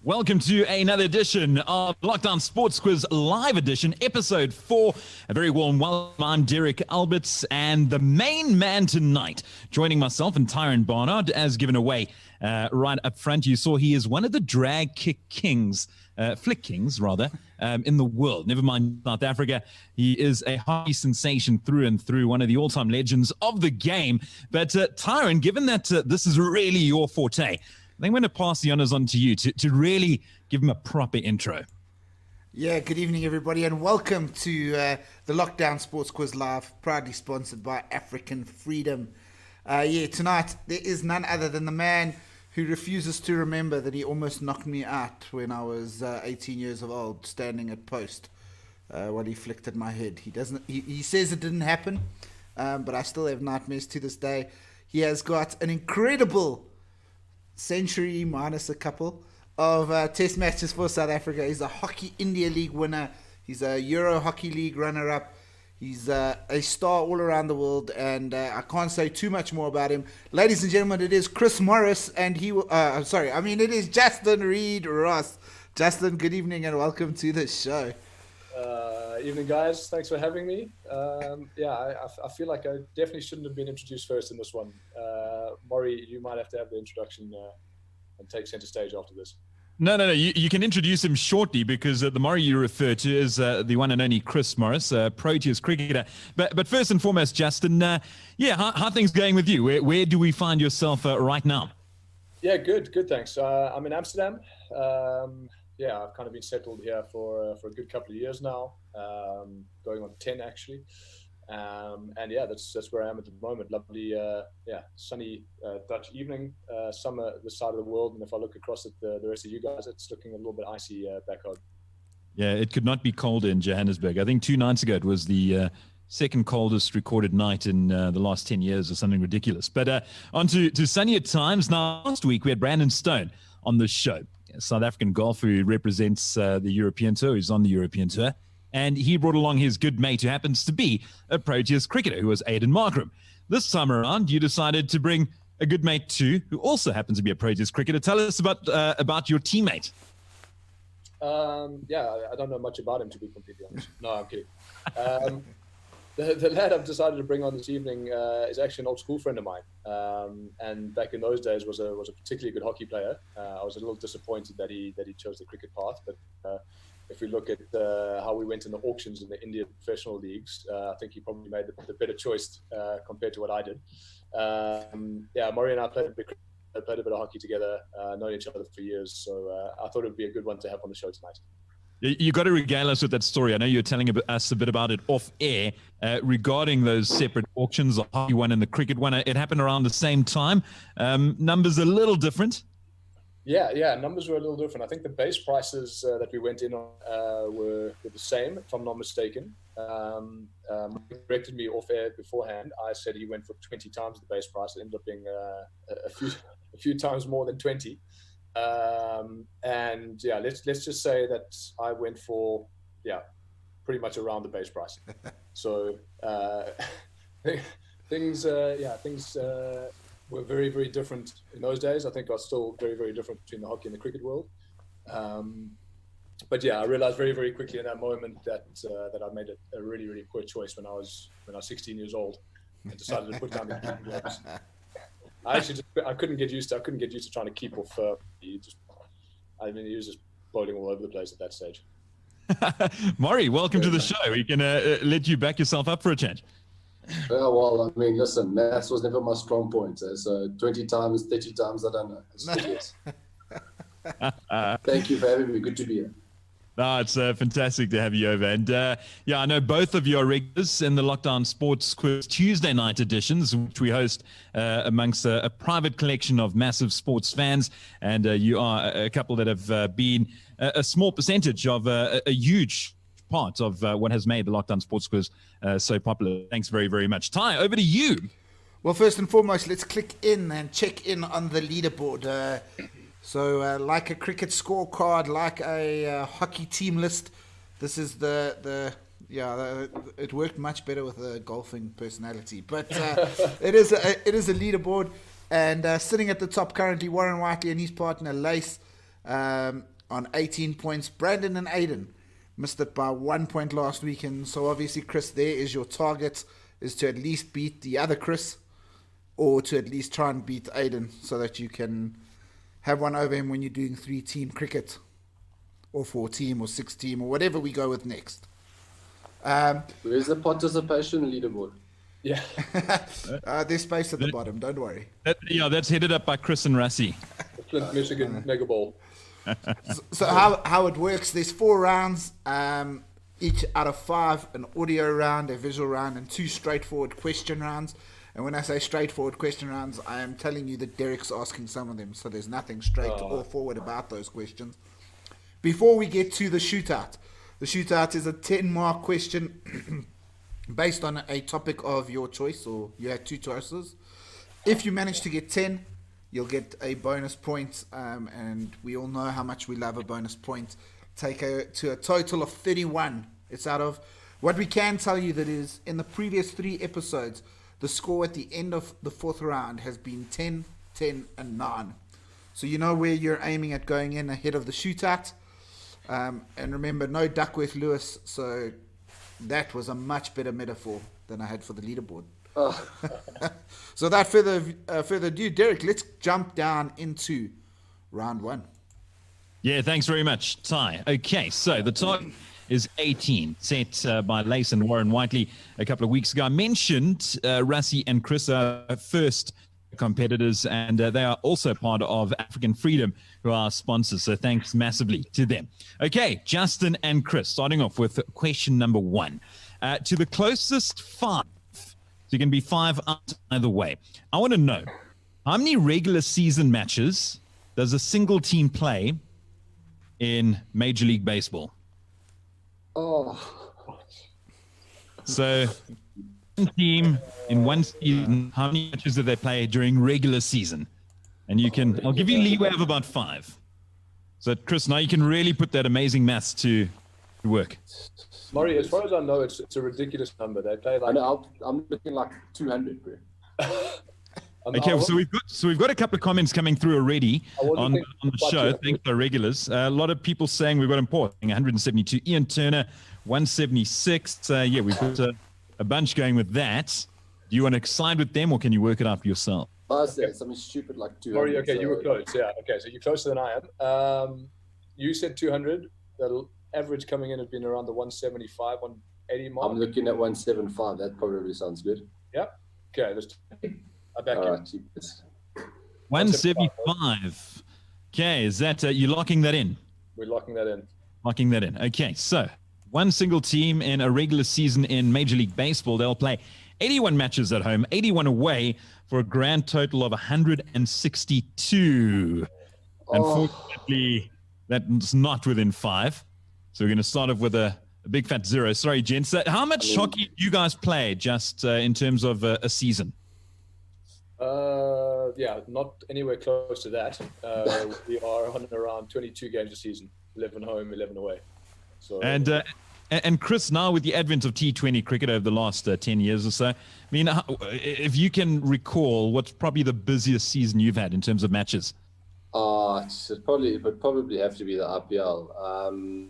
Welcome to another edition of Lockdown Sports Quiz Live Edition, Episode 4. A very warm welcome. I'm Derek Alberts, and the main man tonight, joining myself and Tyron Barnard, as given away right up front. You saw he is one of the drag kick kings, flick kings rather, in the world. Never mind South Africa. He is a hockey sensation through and through, one of the all-time legends of the game. But Tyron, given that this is really your forte, I think I'm going to pass the honors on to you to really give him a proper intro. Yeah, good evening, everybody, and welcome to the Lockdown Sports Quiz Live, proudly sponsored by African Freedom. Tonight there is none other than the man who refuses to remember that he almost knocked me out when I was 18 years of old, standing at post while he flicked at my head. He says it didn't happen, but I still have nightmares to this day. He has got an incredible century minus a couple of test matches for South Africa. He's a Hockey India League winner. He's a Euro Hockey League runner-up. He's a star all around the world, and I can't say too much more about him. Ladies and gentlemen, it is Chris Morris, and it is Justin Reid-Ross. Justin, good evening and welcome to the show. Evening, guys. Thanks for having me. I feel like I definitely shouldn't have been introduced first in this one. Maury, you might have to have the introduction and take center stage after this. No. You can introduce him shortly because the Murray you refer to is the one and only Chris Morris, Proteas cricketer. But first and foremost, Justin, how are things going with you? Where do we find yourself right now? Yeah, good, thanks. I'm in Amsterdam. I've kind of been settled here for a good couple of years now, going on 10 actually. That's where I am at the moment. Lovely, sunny Dutch evening, summer this side of the world. And if I look across at the rest of you guys, it's looking a little bit icy back home. Yeah, it could not be colder in Johannesburg. I think 2 nights ago it was the second coldest recorded night in the last 10 years or something ridiculous. But on to sunnier times. Now, last week we had Brandon Stone on the show, a South African golfer who represents the European Tour, who's on the European Tour. And he brought along his good mate who happens to be a Proteas cricketer, who was Aiden Markram. This time around, you decided to bring a good mate too, who also happens to be a Proteas cricketer. Tell us about your teammate. I don't know much about him, to be completely honest. No, I'm kidding. The lad I've decided to bring on this evening is actually an old school friend of mine, and back in those days was a particularly good hockey player. I was a little disappointed that he chose the cricket path, but if we look at how we went in the auctions in the Indian professional leagues, I think he probably made the better choice compared to what I did. Maury and I played a bit of hockey together, known each other for years, so I thought it would be a good one to have on the show tonight. You got to regale us with that story. I know you're telling us a bit about it off air regarding those separate auctions, the hockey one and the cricket one. It happened around the same time. Numbers a little different. Yeah, numbers were a little different. I think the base prices that we went in on were the same, if I'm not mistaken. He corrected me off air beforehand. I said he went for 20 times the base price. It ended up being a few times more than 20. Let's just say that I went for pretty much around the base price. So things were very, very different in those days. I think are still very, very different between the hockey and the cricket world. I realized very, very quickly in that moment that I made a really, really poor choice when I was 16 years old and decided to put down the cricket gloves. I couldn't get used to trying to keep off. He was just bowling all over the place at that stage. Maury, welcome to the show. We can let you back yourself up for a change. Well, I mean, listen, maths was never my strong point. So 20 times, 30 times, I don't know. Yes. Thank you for having me. Good to be here. No, it's fantastic to have you over. And I know both of you are regulars in the Lockdown Sports Quiz Tuesday night editions, which we host amongst a private collection of massive sports fans. And you are a couple that have been a small percentage of a huge part of what has made the Lockdown Sports Quiz so popular. Thanks very, very much. Ty, over to you. Well, first and foremost, let's click in and check in on the leaderboard. So like a cricket scorecard, like a hockey team list, this is it worked much better with a golfing personality. But it is a leaderboard. And sitting at the top currently, Warren Whiteley and his partner, Lace, on 18 points. Brandon and Aiden missed it by 1 point last week. And so obviously, Chris, there is your target, is to at least beat the other Chris, or to at least try and beat Aiden so that you can have one over him when you're doing 3-team cricket, or 4-team, or 6-team, or whatever we go with next. Where's the participation leaderboard? Yeah. There's space at the bottom, don't worry. That's headed up by Chris and Rassie. The Flint, Michigan Mega Bowl. So how it works, there's 4 rounds, each out of 5, an audio round, a visual round, and 2 straightforward question rounds. And when I say straightforward question rounds, I am telling you that Derek's asking some of them, so there's nothing straight or forward about those questions. Before we get to the shootout is a 10-mark question based on a topic of your choice, or you had 2 choices. If you manage to get 10, you'll get a bonus point, and we all know how much we love a bonus point. Take to a total of 31. It's out of what we can tell you that is in the previous 3 episodes. The score at the end of the 4th round has been 10, 10, and 9. So you know where you're aiming at going in ahead of the shootout. And remember, no Duckworth Lewis, so That was a much better metaphor than I had for the leaderboard. Oh, So without further ado, Derek, let's jump down into round one. Yeah, thanks very much, Ty. Okay, so the target is 18, set by Lace and Warren Whiteley a couple of weeks ago. I mentioned Rassie and Chris are first competitors, and they are also part of African Freedom, who are sponsors, so thanks massively to them. Okay, Justin and Chris, starting off with question number 1. To the closest 5, so you can be 5 out either way. I want to know, how many regular season matches does a single team play in Major League Baseball? oh. So, one team in one season, how many matches do they play during regular season? And you can, I'll give you leeway of about 5. So, Chris, now you can really put that amazing maths to work. Murray, as far as I know, it's a ridiculous number. They play I like. know, I'm looking like 200, bro. Okay, so we've got a couple of comments coming through already on the show. Thanks to our regulars. A lot of people saying we've got important 172. Ian Turner, 176. Yeah, we've got a bunch going with that. Do you want to side with them, or can you work it out for yourself? I said something stupid like 200. Murray, okay, you were so- close. Yeah, okay, so you're closer than I am. You said 200. The average coming in has been around the 175, 180 mark. I'm looking at 175. That probably sounds good. Yeah. Okay, let's. I back All you. right, cheapest. 175. Okay, is that you locking that in? We're locking that in. Locking that in. Okay, so one single team in a regular season in Major League Baseball, they'll play 81 matches at home, 81 away, for a grand total of 162. Unfortunately, that's not within 5. So we're going to start off with a big fat 0. Sorry, gents. How much hockey do you guys play just in terms of a season? Yeah, not anywhere close to that. We are on around 22 games a season, 11 home, 11 away. So And Chris, now with the advent of T20 cricket over the last 10 years or so, I mean, if you can recall, what's probably the busiest season you've had in terms of matches? It would probably have to be the IPL.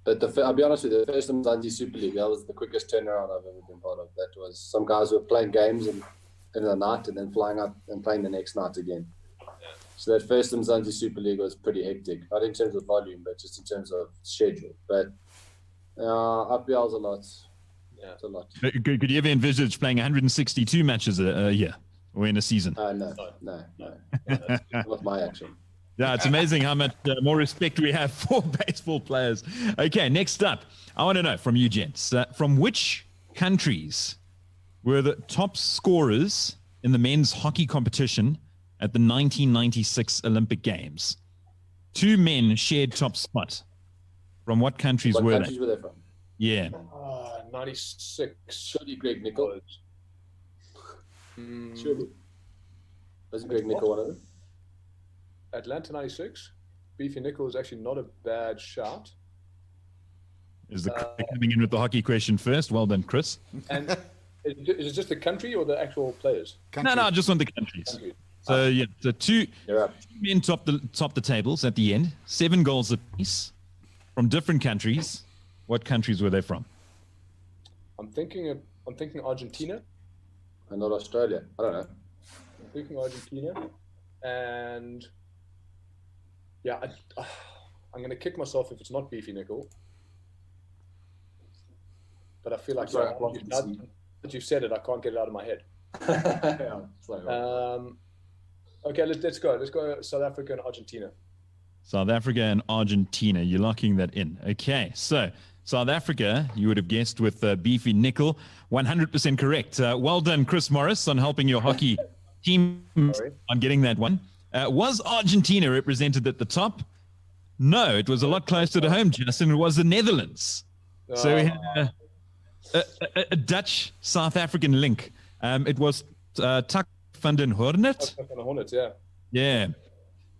But I'll be honest with you, the first Mzansi Super League, that was the quickest turnaround I've ever been part of. That was some guys were playing games in the night and then flying up and playing the next night again. So that first Mzansi Super League was pretty hectic, not in terms of volume, but just in terms of schedule. But IPL's a lot. Yeah, it's a lot. Could you ever envisage playing 162 matches a year or in a season? No. Not my action. Yeah, it's amazing how much more respect we have for baseball players. Okay, next up, I want to know from you, gents, from which countries were the top scorers in the men's hockey competition at the 1996 Olympic Games? 2 men shared top spot. From what countries What were countries they? were they from? Yeah. 96. Surely Greg Nicol. Surely. Wasn't Greg Nicol one of them? Atlanta 96. Beefy Nickel is actually not a bad shot. Is the coming in with the hockey question first? Well done, Chris. And is it just the country or the actual players? No, I just want the countries. Country. So yeah, so two You're up. men top the tables at the end. 7 goals apiece from different countries. What countries were they from? I'm thinking Argentina. And not Australia. I don't know. I'm thinking Argentina. And yeah, I'm going to kick myself if it's not Beefy Nickel. But I feel like Sorry, now that you've said it, I can't get it out of my head. Yeah, it's like- Okay, let's go. Let's go South Africa and Argentina. South Africa and Argentina. You're locking that in. Okay, so South Africa, you would have guessed with Beefy Nickel. 100% correct. Well done, Chris Morris, on helping your hockey team on getting that one. Was Argentina represented at the top? No, it was a lot closer to home, Justin. It was the Netherlands. So we had a Dutch-South African link. It was Tuck van den Hornet. Hornets, yeah. Yeah.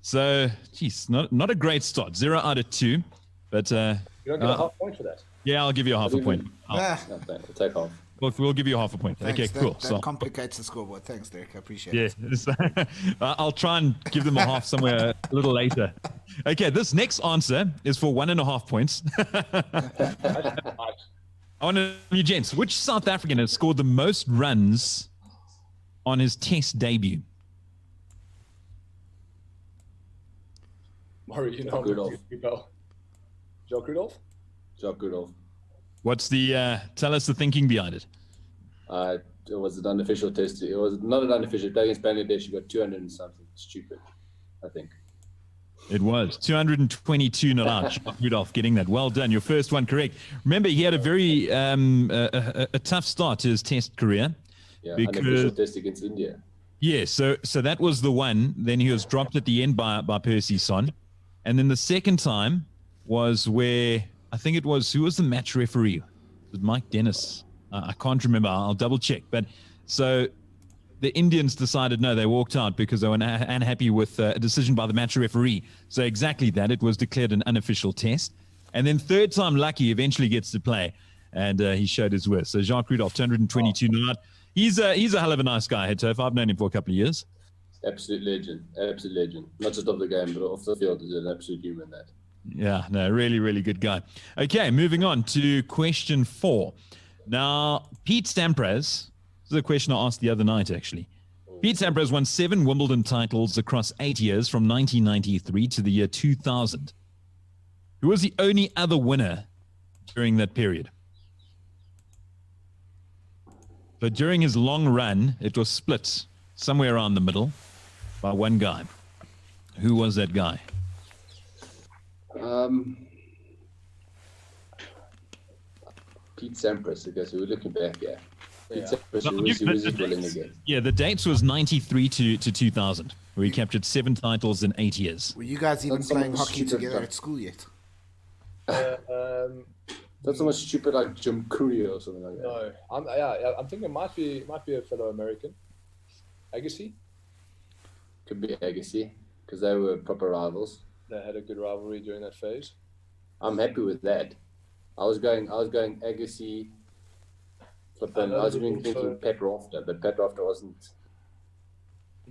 So, geez, not a great start. 0 out of 2. But You don't get a half point for that. yeah, I'll give you a half a point. Ah, No, take off. We'll give you a half a point. thanks. Okay, cool. That complicates the scoreboard. Thanks, Derek. I appreciate Yeah, it. I'll try and give them a half somewhere a little later. Okay, this next answer is for 1.5 points. I want to know, you gents, which South African has scored the most runs on his Test debut? Murray, you know, Jacques Rudolph. Jacques Rudolph? Jacques Rudolph. What's the, tell us the thinking behind it. It was an unofficial test. It was not an unofficial. Playing against Bangladesh, you got 200 and something. Stupid, I think. It was 222 not out. Rudolph getting that. Well done. Your first one correct. Remember, he had a very a tough start to his Test career. Yeah, because, unofficial test against India. Yeah, so that was the one. Then he was dropped at the end by Percy Son. And then the second time was where, I think it was, who was the match referee? Was it Mike Dennis? I can't remember. I'll double check. But so the Indians decided no, they walked out because they were unhappy with a decision by the match referee. So exactly that. It was declared an unofficial test. And then third time lucky eventually gets to play. And he showed his worth. So Jacques Rudolph, 222 not. He's a hell of a nice guy, Hetov. I've known him for a couple of years. Absolute legend. Absolute legend. Not just off the game, but off the field. He's an absolute human, that. Yeah, no, really, really good guy. Okay, moving on to question 4. Now, Pete Sampras, this is a question I asked the other night, actually. Pete Sampras won 7 Wimbledon titles across 8 years from 1993 to the year 2000. Who was the only other winner during that period? So during his long run, it was split somewhere around the middle by one guy. Who was that guy? Pete Sampras, I guess we were looking back, yeah. Pete Yeah. Sampras, No, who was he winning again? Yeah, the dates was 93 to 2000, where he captured 7 titles in 8 years. Were you guys even That's playing some hockey stupid together stuff. at school yet? That's so much stupid like Jim Courier or something like that. No, I'm thinking it might be a fellow American. Agassi. Could be Agassi, because they were proper rivals. They had a good rivalry during that phase. I'm happy with that. I was going Agassi, flipping. I was even thinking Pat Rafter, but Pat Rafter wasn't.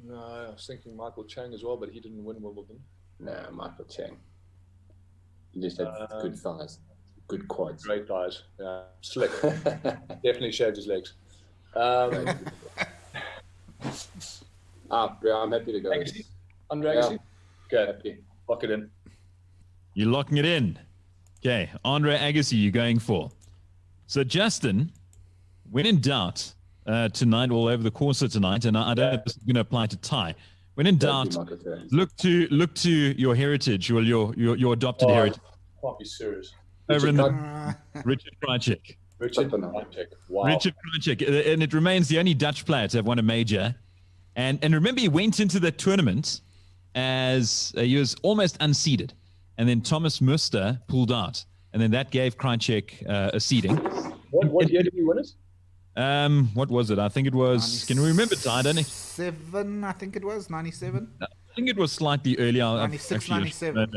No, I was thinking Michael Chang as well, but he didn't win Wimbledon. Nah, Michael Chang. He just had good thighs, good quads. Great guys. Yeah, slick. Definitely shaved his legs. Yeah, I'm happy to go. Agassi? Andre Agassi? Okay, Happy. lock it in. You're locking it in. Okay, Andre Agassi, you're going for. So, Justin, when in doubt tonight, all over the course of tonight, and I don't know if this is going to apply to Ty. When in doubt, look to your heritage, or your adopted heritage. Can't be serious. Over in the Richard Krajicek. Richard Krajicek. Wow. Richard Krajicek, and it remains the only Dutch player to have won a major. And remember, he went into the tournament as he was almost unseeded. And then Thomas Muster pulled out. And then that gave Krajicek a seeding. What year did he win it? What was it? I think it was, can you remember, Ty? I don't know. 97, I think it was, 97? I think it was slightly earlier. 96, 97.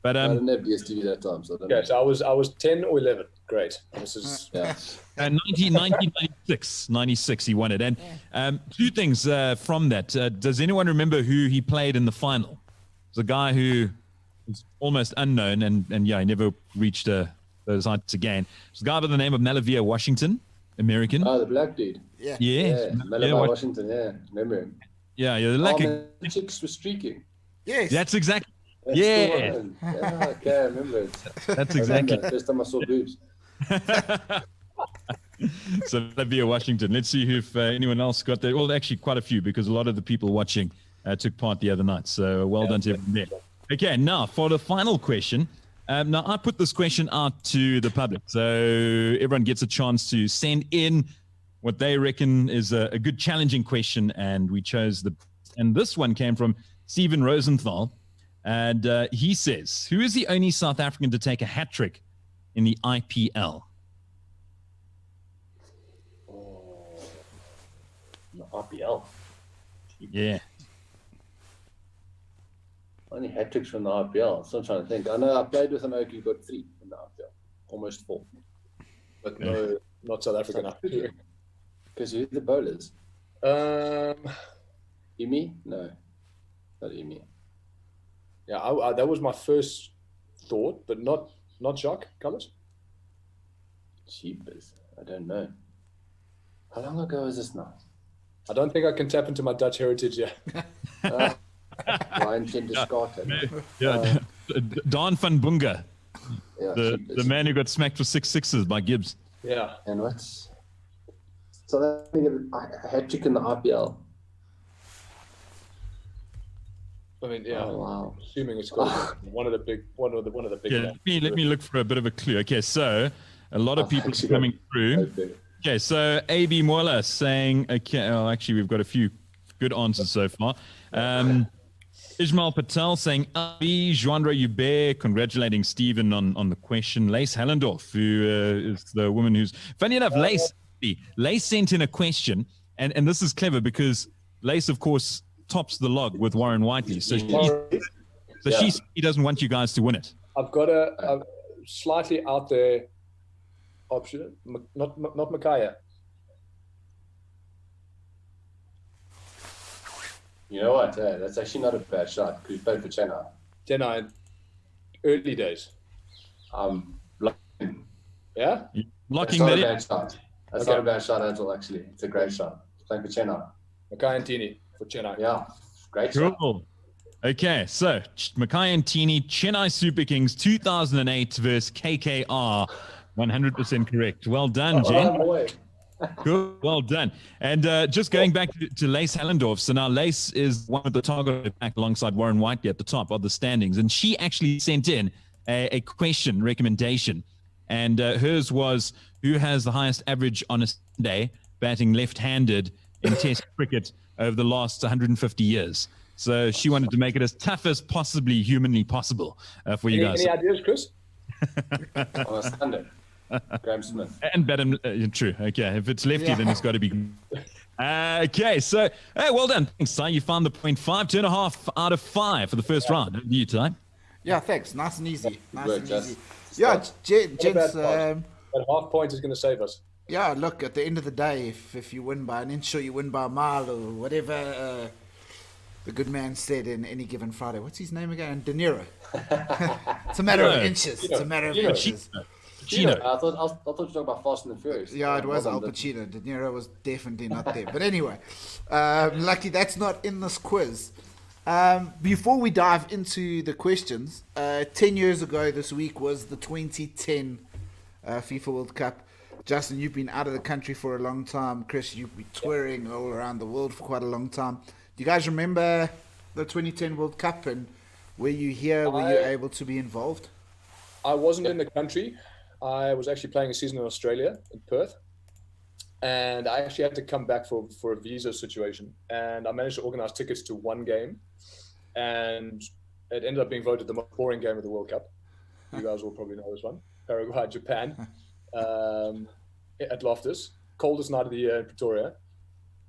But I didn't have DSTV that time, so I don't know. Okay, so I was 10 or 11. Great. This is 1996, he won it. And 2 things from that. Does anyone remember who he played in the final? It's a guy who was almost unknown, and yeah, he never reached those heights again. It's a guy by the name of Malavia Washington, American. Oh, the black dude. Yeah. Yeah, Malabar Washington, yeah. Remember him. Yeah, the lucky. The chicks were streaking. Yes. That's exactly. That's Yeah. the one. Yeah, okay, I remember it. That's I remember exactly. it. First time I saw boobs. So Malavia Washington. Let's see if anyone else got there. Well, actually, quite a few, because a lot of the people watching took part the other night. So well done to everyone there. Okay, now for the final question. Now, I put this question out to the public, so everyone gets a chance to send in what they reckon is a good challenging question, and we chose and this one came from Stephen Rosenthal, and he says, who is the only South African to take a hat-trick in the IPL? IPL. Yeah. Only hat tricks from the IPL. I'm still trying to think. I know I played with an oak who got 3 in the IPL. Almost 4. but no, not South African. Because who are the bowlers? Imi? No. Not Imi. Yeah, that was my first thought, but not Jacques Cullis. Jeepers. I don't know. How long ago is this now? I don't think I can tap into my Dutch heritage yet. Ryan Kinderskaten. Yeah, Don van Bunga, Yeah, the man who got smacked for 6 sixes by Gibbs. Yeah. And what's so that a hat trick in the RPL? I mean, yeah. Oh, wow. Assuming it's got one of the big Yeah, ones. let me look for a bit of a clue. Okay, so a lot of I've people actually coming got- through. Okay. Okay, so AB Mola saying, okay, well, actually, we've got a few good answers so far. Ismail Patel saying, Abi, Joandra Hubert, congratulating Stephen on the question. Lace Hallendorf, who is the woman who's, funny enough, Lace sent in a question, and this is clever because Lace, of course, tops the log with Warren Whiteley. So she doesn't want you guys to win it. I've got a slightly out there option, not Micaiah. You know what? That's actually not a bad shot. Because you played for Chennai. Chennai, early days. Yeah? Locking That's not that a in. bad shot. That's not a bad shot at all, actually. It's a great shot. Playing for Chennai. Micaiah and Tini for Chennai. Yeah, great shot. Cool. Okay, so Mackay and Tini, Chennai Super Kings 2008 versus KKR. 100% correct. Well done, Jen. Oh, boy. Cool. Well done. And just going back to Lace Hallendorf. So now Lace is one of the target back alongside Warren Whiteley at the top of the standings. And she actually sent in a question recommendation. And hers was, who has the highest average on a Sunday batting left-handed in Test cricket over the last 150 years? So she wanted to make it as tough as possibly humanly possible for you guys. Any ideas, Chris? On a Sunday. Graham Smith. And Badham, true. Okay, if it's lefty, then it's got to be. Okay, so hey, well done. Thanks, Ty. You found the point 5, 2.5 out of 5 for the first round. Over to you, Ty. Yeah, thanks. Nice and easy. Nice Work, and Jess. easy. Yeah, gents. That half point is going to save us. Yeah, look, at the end of the day, if you win by an inch or you win by a mile or whatever the good man said in Any Given Friday. What's his name again? De Niro. It's a matter of inches. It's a matter of inches. Chino. I thought you were talking about Fast and the Furious. Yeah, it was Well Al done, Pacino. De Niro was definitely not there. But anyway, lucky that's not in this quiz. Before we dive into the questions, 10 years ago this week was the 2010 FIFA World Cup. Justin, you've been out of the country for a long time. Chris, you've been touring all around the world for quite a long time. Do you guys remember the 2010 World Cup, and were you here? Were you able to be involved? I wasn't in the country. I was actually playing a season in Australia, in Perth. And I actually had to come back for a visa situation. And I managed to organize tickets to one game. And it ended up being voted the most boring game of the World Cup. You guys will probably know this one. Paraguay, Japan, at Loftus. Coldest night of the year in Pretoria.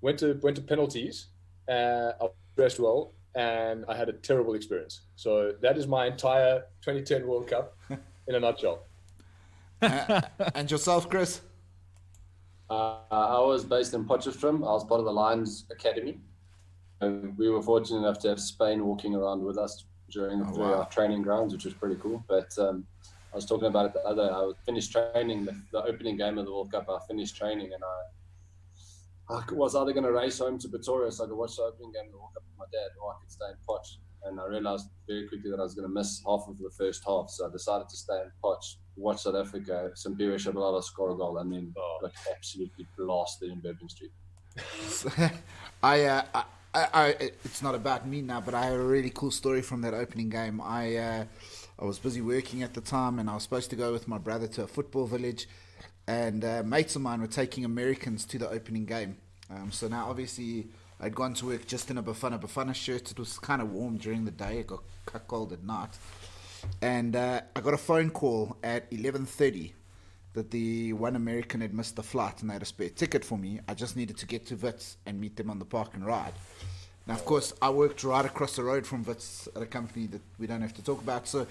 Went to penalties. I was dressed well. And I had a terrible experience. So that is my entire 2010 World Cup in a nutshell. And yourself, Chris? I was based in Potchefstroom. I was part of the Lions Academy. And we were fortunate enough to have Spain walking around with us during our training grounds, which was pretty cool. But I was talking about it the other day. I finished training, the opening game of the World Cup. I finished training and I was either going to race home to Pretoria so I could watch the opening game of the World Cup with my dad, or I could stay in Potch. And I realized very quickly that I was going to miss half of the first half. So I decided to stay in Potch, watch South Africa, Simpiwe Shabalala score a goal, and then got absolutely blasted in Bourbon Street. It's not about me now, but I have a really cool story from that opening game. I was busy working at the time, and I was supposed to go with my brother to a football village, and mates of mine were taking Americans to the opening game. So now, obviously, I'd gone to work just in a Bafana shirt. It was kind of warm during the day. It got cold at night. And I got a phone call at 11:30 that the one American had missed the flight and they had a spare ticket for me. I just needed to get to Wits and meet them on the park and ride. Now, of course, I worked right across the road from Wits at a company that we don't have to talk about. So,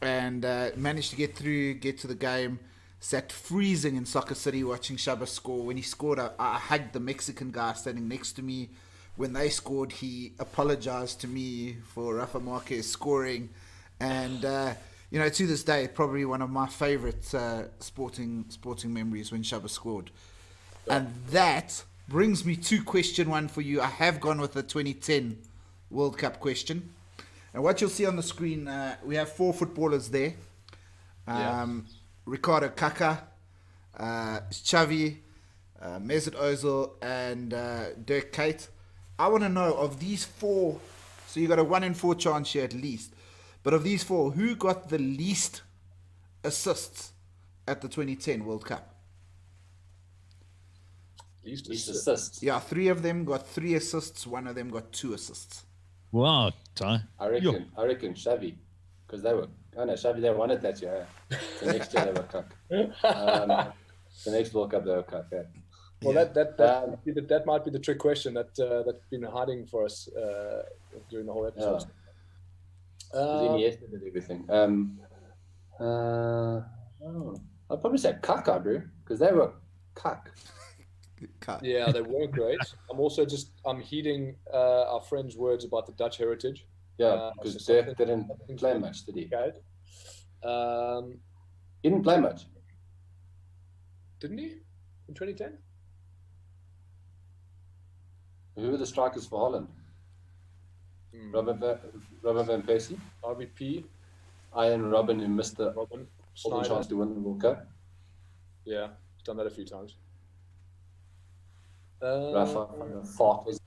managed to get to the game. Sat freezing in Soccer City watching Shabba score. When he scored, I hugged the Mexican guy standing next to me. When they scored, he apologized to me for Rafa Marquez scoring. And to this day, probably one of my favourite sporting memories when Shabba scored. Yeah. And that brings me to question one for you. I have gone with the 2010 World Cup question. And what you'll see on the screen, we have 4 footballers there. Ricardo Kaka, Xavi, Mesut Ozil, and Dirk Kuyt. I want to know, of these 4, so you got a 1 in 4 chance here at least, but of these 4, who got the least assists at the 2010 World Cup? Least assists? Yeah, 3 of them got 3 assists, 1 of them got 2 assists. Wow, Ty. I reckon Xavi, because they were. Oh no, Xavi, they won it that year. The next year they were cock. The next World Cup they were cock. Yeah. Well, that might be the trick question that's been hiding for us during the whole episode. Iniesta did everything. I'd probably say Kaka, bro, because they were cock. Yeah, they were great. I'm heeding our friend's words about the Dutch heritage. Yeah, because Dirk didn't play much, did he? He didn't play much. Didn't he? In 2010? Who were the strikers for Holland? Robin van Persie? RVP. Ian Robin, who missed the chance to win the World Cup. Yeah, he's done that a few times. Rafa van der Vaart was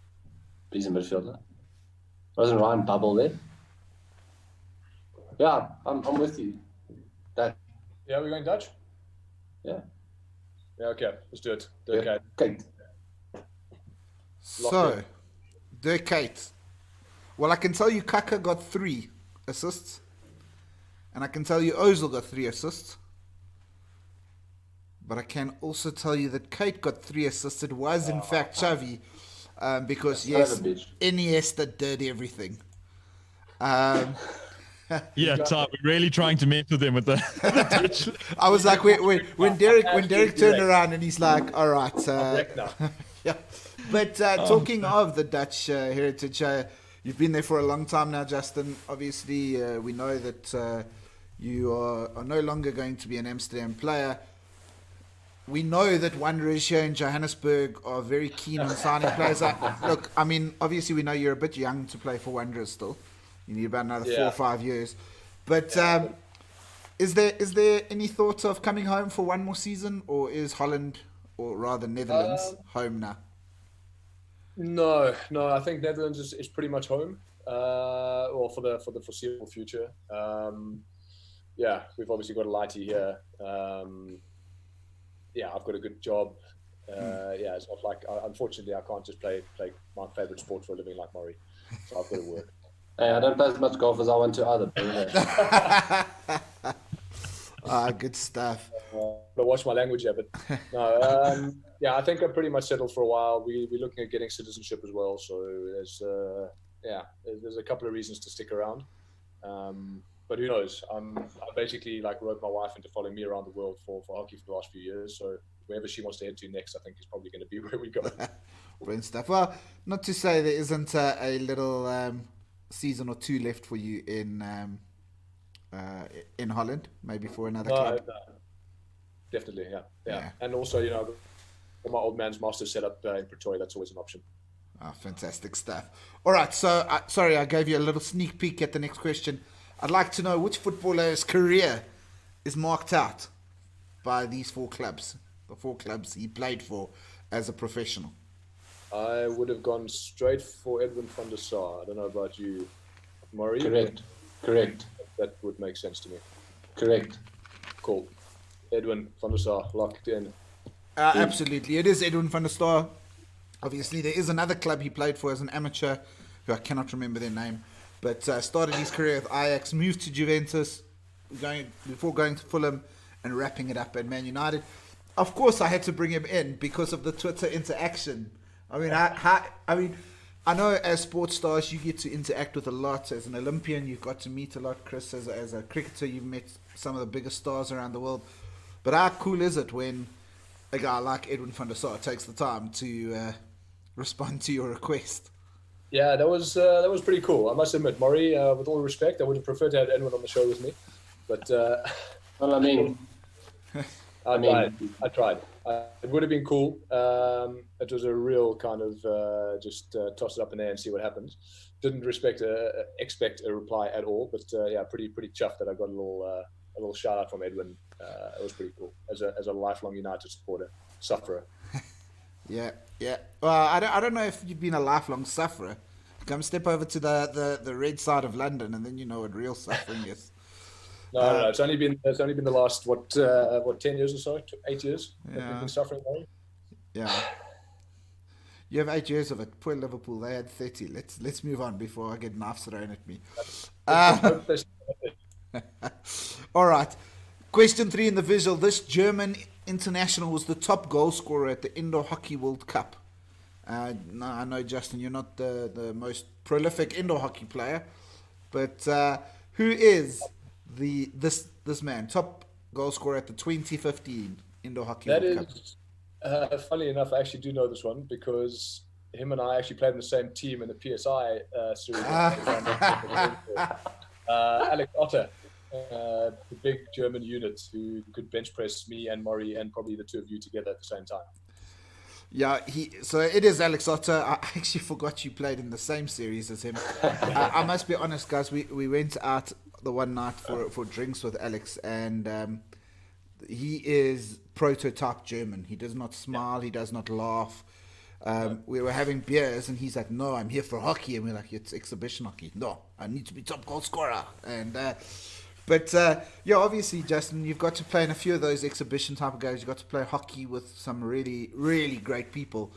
a midfielder. Wasn't Ryan Bubble there? Yeah, I'm with you. Yeah, we're going Dutch? Yeah. Yeah, okay. Let's do it. Okay. So, Dirk Kuyt. Well, I can tell you Kaka got 3 assists. And I can tell you Ozil got 3 assists. But I can also tell you that Kuyt got 3 assists. It was, in fact, Xavi. Because, yes, Iniesta did everything. Yeah, Ty, we're really trying to mess with them with the I was like, when Derek turned around and he's like, all right. Yeah. But talking of the Dutch heritage, you've been there for a long time now, Justin. Obviously, we know that you are no longer going to be an Amsterdam player. We know that Wanderers here in Johannesburg are very keen on signing players. Look, I mean, obviously we know you're a bit young to play for Wanderers still. You need about another 4 or 5 years. But is there any thought of coming home for one more season, or is Holland, or rather Netherlands, home now? No. I think Netherlands is pretty much home, or for the foreseeable future. Yeah, we've obviously got a lighty here. Yeah, I've got a good job. Yeah, it's not like, unfortunately, I can't just play my favourite sport for a living like Murray. So I've got to work. Hey, I don't play as much golf as I want to either. Good stuff. But watch my language here. But no, yeah, I think I'm pretty much settled for a while. We're looking at getting citizenship as well. So there's a couple of reasons to stick around. But who knows? I basically roped my wife into following me around the world for hockey for the last few years. So wherever she wants to head to next, I think is probably going to be where we go. Brilliant stuff. Well, not to say there isn't a little season or 2 left for you in Holland, maybe for another club. Definitely, yeah. And also, my old man's master set up in Pretoria. That's always an option. Oh, fantastic stuff. All right, so sorry, I gave you a little sneak peek at the next question. I'd like to know which footballer's career is marked out by these 4 clubs, the 4 clubs he played for as a professional. I would have gone straight for Edwin van der Sar. I don't know about you, Murray. Correct. That would make sense to me. Correct. Cool. Edwin van der Sar, locked in. Absolutely. It is Edwin van der Sar. Obviously, there is another club he played for as an amateur, who I cannot remember their name, but started his career with Ajax, moved to Juventus, before going to Fulham and wrapping it up at Man United. Of course, I had to bring him in because of the Twitter interaction. I mean, I know as sports stars, you get to interact with a lot. As an Olympian, you've got to meet a lot. Chris, as a cricketer, you've met some of the biggest stars around the world. But how cool is it when a guy like Edwin van der Sar takes the time to respond to your request? Yeah, that was pretty cool. I must admit, Murray, with all respect, I would have preferred to have Edwin on the show with me. But Well, I mean, I tried. It would have been cool. It was a real kind of just toss it up in there and see what happens. Didn't expect a reply at all, but yeah, pretty chuffed that I got a little shout out from Edwin. It was pretty cool as a lifelong United supporter, sufferer. Yeah. Well, I don't know if you've been a lifelong sufferer. Come step over to the red side of London, and then you know what real suffering is. No. It's only been the last 10 years or so, 8 years. Yeah. We've been suffering. Yeah. You have 8 years of it. Poor Liverpool, they had 30. Let's move on before I get knives thrown at me. All right. Question 3 in the visual. This German international was the top goal scorer at the Indoor Hockey World Cup. No, I know, Justin, you're not the most prolific indoor hockey player, but who is this man, top goal scorer at the 2015 Indoor Hockey World Cup? Funny enough, I actually do know this one because him and I actually played in the same team in the PSI series. Alex Otter, the big German unit who could bench press me and Murray and probably the two of you together at the same time. Yeah, so it is Alex Otter. I actually forgot you played in the same series as him. I must be honest, guys. We went out the one night for drinks with Alex, and he is prototype German. He does not smile. He does not laugh. We were having beers, and he's like, "No, I'm here for hockey," and we're like, "It's exhibition hockey." No, I need to be top goal scorer. And But yeah, obviously, Justin, you've got to play in a few of those exhibition type of games. You've got to play hockey with some really, really great people.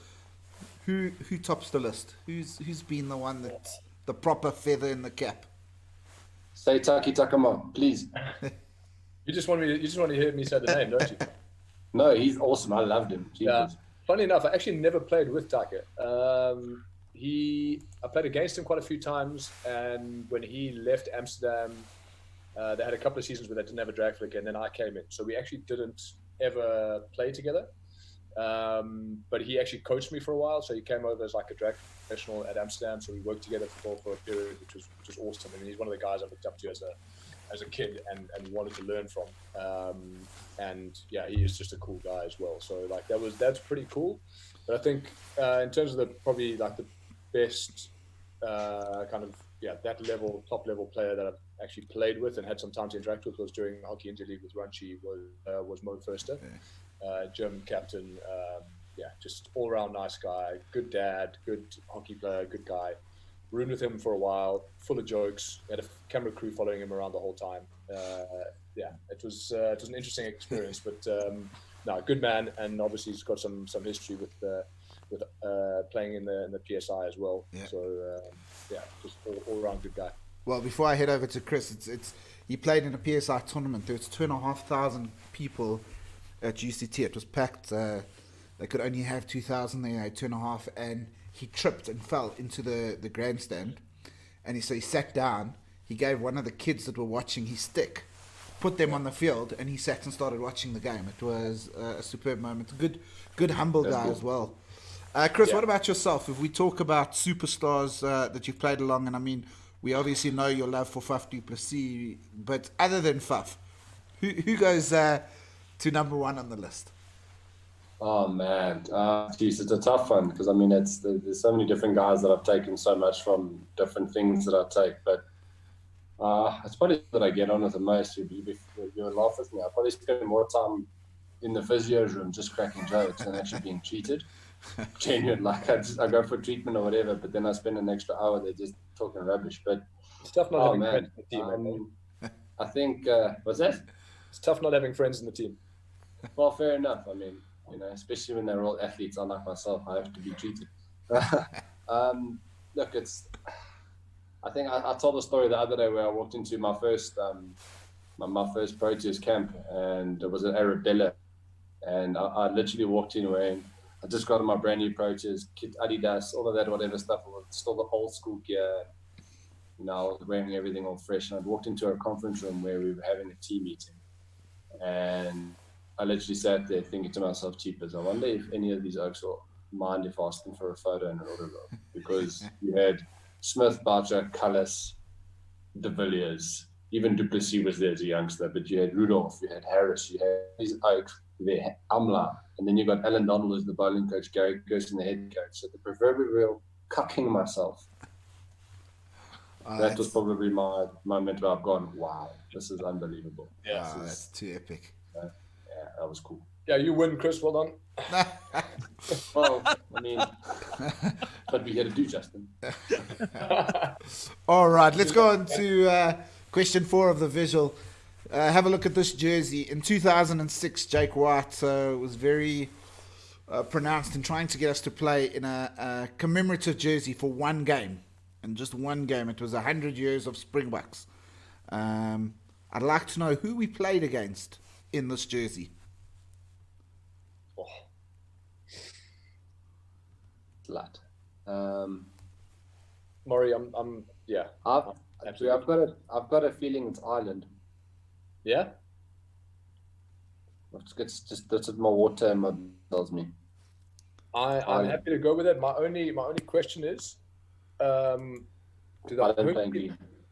Who tops the list? Who's been the one that's the proper feather in the cap? say Taki Takama, please. You just want to hear me say the name, don't you? No, he's awesome. I loved him. Yeah. Funny enough, I actually never played with Taka. I played against him quite a few times, and when he left Amsterdam, they had a couple of seasons where they didn't have a drag flick, and then I came in. So we actually didn't ever play together. But he actually coached me for a while. So he came over as like a drag professional at Amsterdam. So we worked together for a period, which was awesome. I mean, he's one of the guys I looked up to as a kid and wanted to learn from. And yeah, he is just a cool guy as well. So like that's pretty cool. But I think in terms of probably the best that top level player that I've actually played with and had some time to interact with was during Hockey Inter League with Runchi was Mo Förster, German captain. Just all around nice guy, good dad, good hockey player, good guy. Roomed with him for a while, full of jokes. Had a camera crew following him around the whole time. It was an interesting experience, but good man, and obviously he's got some history with playing in the PSI as well. Yeah. So just all around good guy. Well, before I head over to Chris, he played in a PSI tournament. There was 2,500 people at UCT. It was packed. They could only have 2,000. They had 2,500, and he tripped and fell into the grandstand. And so he sat down. He gave one of the kids that were watching his stick, put them on the field, and he sat and started watching the game. It was a superb moment. Good humble guy as well. Chris, what about yourself? If we talk about superstars that you've played along, and I mean, we obviously know your love for Faf du Plessis, but other than Faf, who goes to number one on the list? Oh man, geez, it's a tough one because I mean, there's so many different guys that I've taken so much from, different things that I take, but it's probably that I get on with the most. You'll laugh with me. I probably spend more time in the physio room just cracking jokes than actually being treated. Genuine, like I go for treatment or whatever, but then I spend an extra hour there just talking rubbish. But it's tough not having friends in the team. I think what's that? It's tough not having friends in the team. Well, fair enough. I mean, especially when they're all athletes, unlike myself, I have to be treated. Look, I think I told a story the other day where I walked into my first my first Proteas camp, and it was an Arabella, and I literally walked in wearing. I just got my brand new Proteas, kit Adidas, all of that, whatever stuff. It was still the old school gear. I was wearing everything all fresh. And I'd walked into a conference room where we were having a team meeting. And I literally sat there thinking to myself, Cheapers, I wonder if any of these oaks will mind if I asked them for a photo and an autograph. Because you had Smith, Barcher, Cullis, De Villiers. even Duplessis was there as a youngster, but you had Rudolph, you had Harris, you had these Oaks, you had Amla, and then you got Alan Donald as the bowling coach, Gary Gerson the head coach. So the proverbial cucking myself. That was probably my moment where I've gone, wow, this is unbelievable. Yeah, that's too epic. Yeah, that was cool. Yeah, you win, Chris. Well done. Well, I mean, what we had to do, Justin. All right, let's go on to question 4 of the visual. Have a look at this jersey. In 2006, Jake White was very pronounced in trying to get us to play in a commemorative jersey for one game. And just one game. It was 100 years of Springboks. I'd like to know who we played against in this jersey. Slut. Maury, I'm yeah. I've got a feeling it's Ireland. Yeah? It's just that's what my water tells me. I'm happy to go with it. My only question is, do the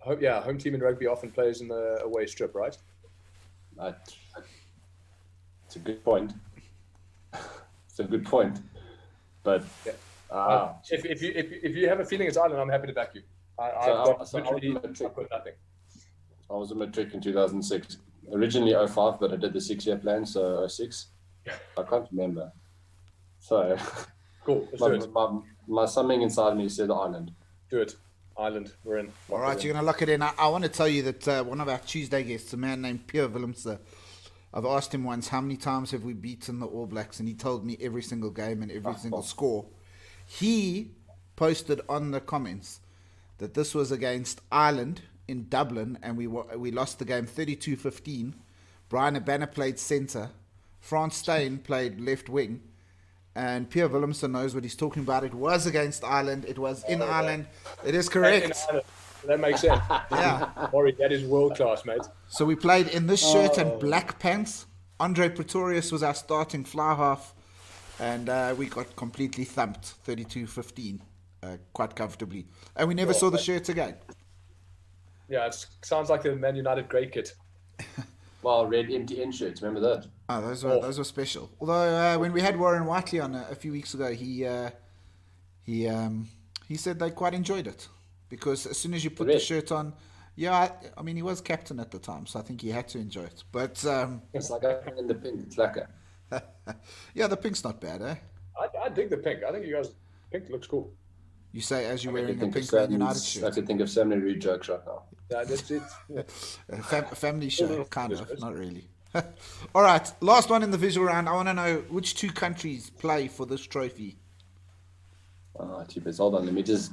home team in rugby often plays in the away strip, right? It's a good point. But if you have a feeling it's Ireland, I'm happy to back you. I've got nothing. I was a matric in 2006. Originally 05, but I did the 6-year plan, so 06. I can't remember. So cool. My something inside me said Ireland. Do it. Ireland. We're in. All right, you're going to lock it in. I want to tell you that one of our Tuesday guests, a man named Pierre Willemse, I've asked him once, how many times have we beaten the All Blacks? And he told me every single game and every single score. He posted on the comments that this was against Ireland in Dublin, and we lost the game 32-15. Brian Abana played centre. Frans Steyn played left wing. And Pierre Willemse knows what he's talking about. It was against Ireland. It was in Ireland. It is correct. That makes sense. Yeah. Maury, that is world class, mate. So we played in this shirt and black pants. Andre Pretorius was our starting fly half. And we got completely thumped, 32-15, quite comfortably. And we never saw the shirt again. Yeah, it sounds like the Man United grey kit. Well, red MTN shirts, remember that? Oh, those were special. Although when we had Warren Whiteley on a few weeks ago, he said they quite enjoyed it because as soon as you put the shirt on, I mean he was captain at the time, so I think he had to enjoy it. But it's like in the pink, it's lacquer. Yeah, the pink's not bad, eh? I dig the pink. I think you guys pink looks cool. You say as you're wearing a pink Man United shirt. I can think of so many Reid jokes right now. Yeah, that's it. A family show, kind of, not really. All right, last one in the visual round. I want to know which 2 countries play for this trophy. Oh, cheapers. Hold on. Let me. I just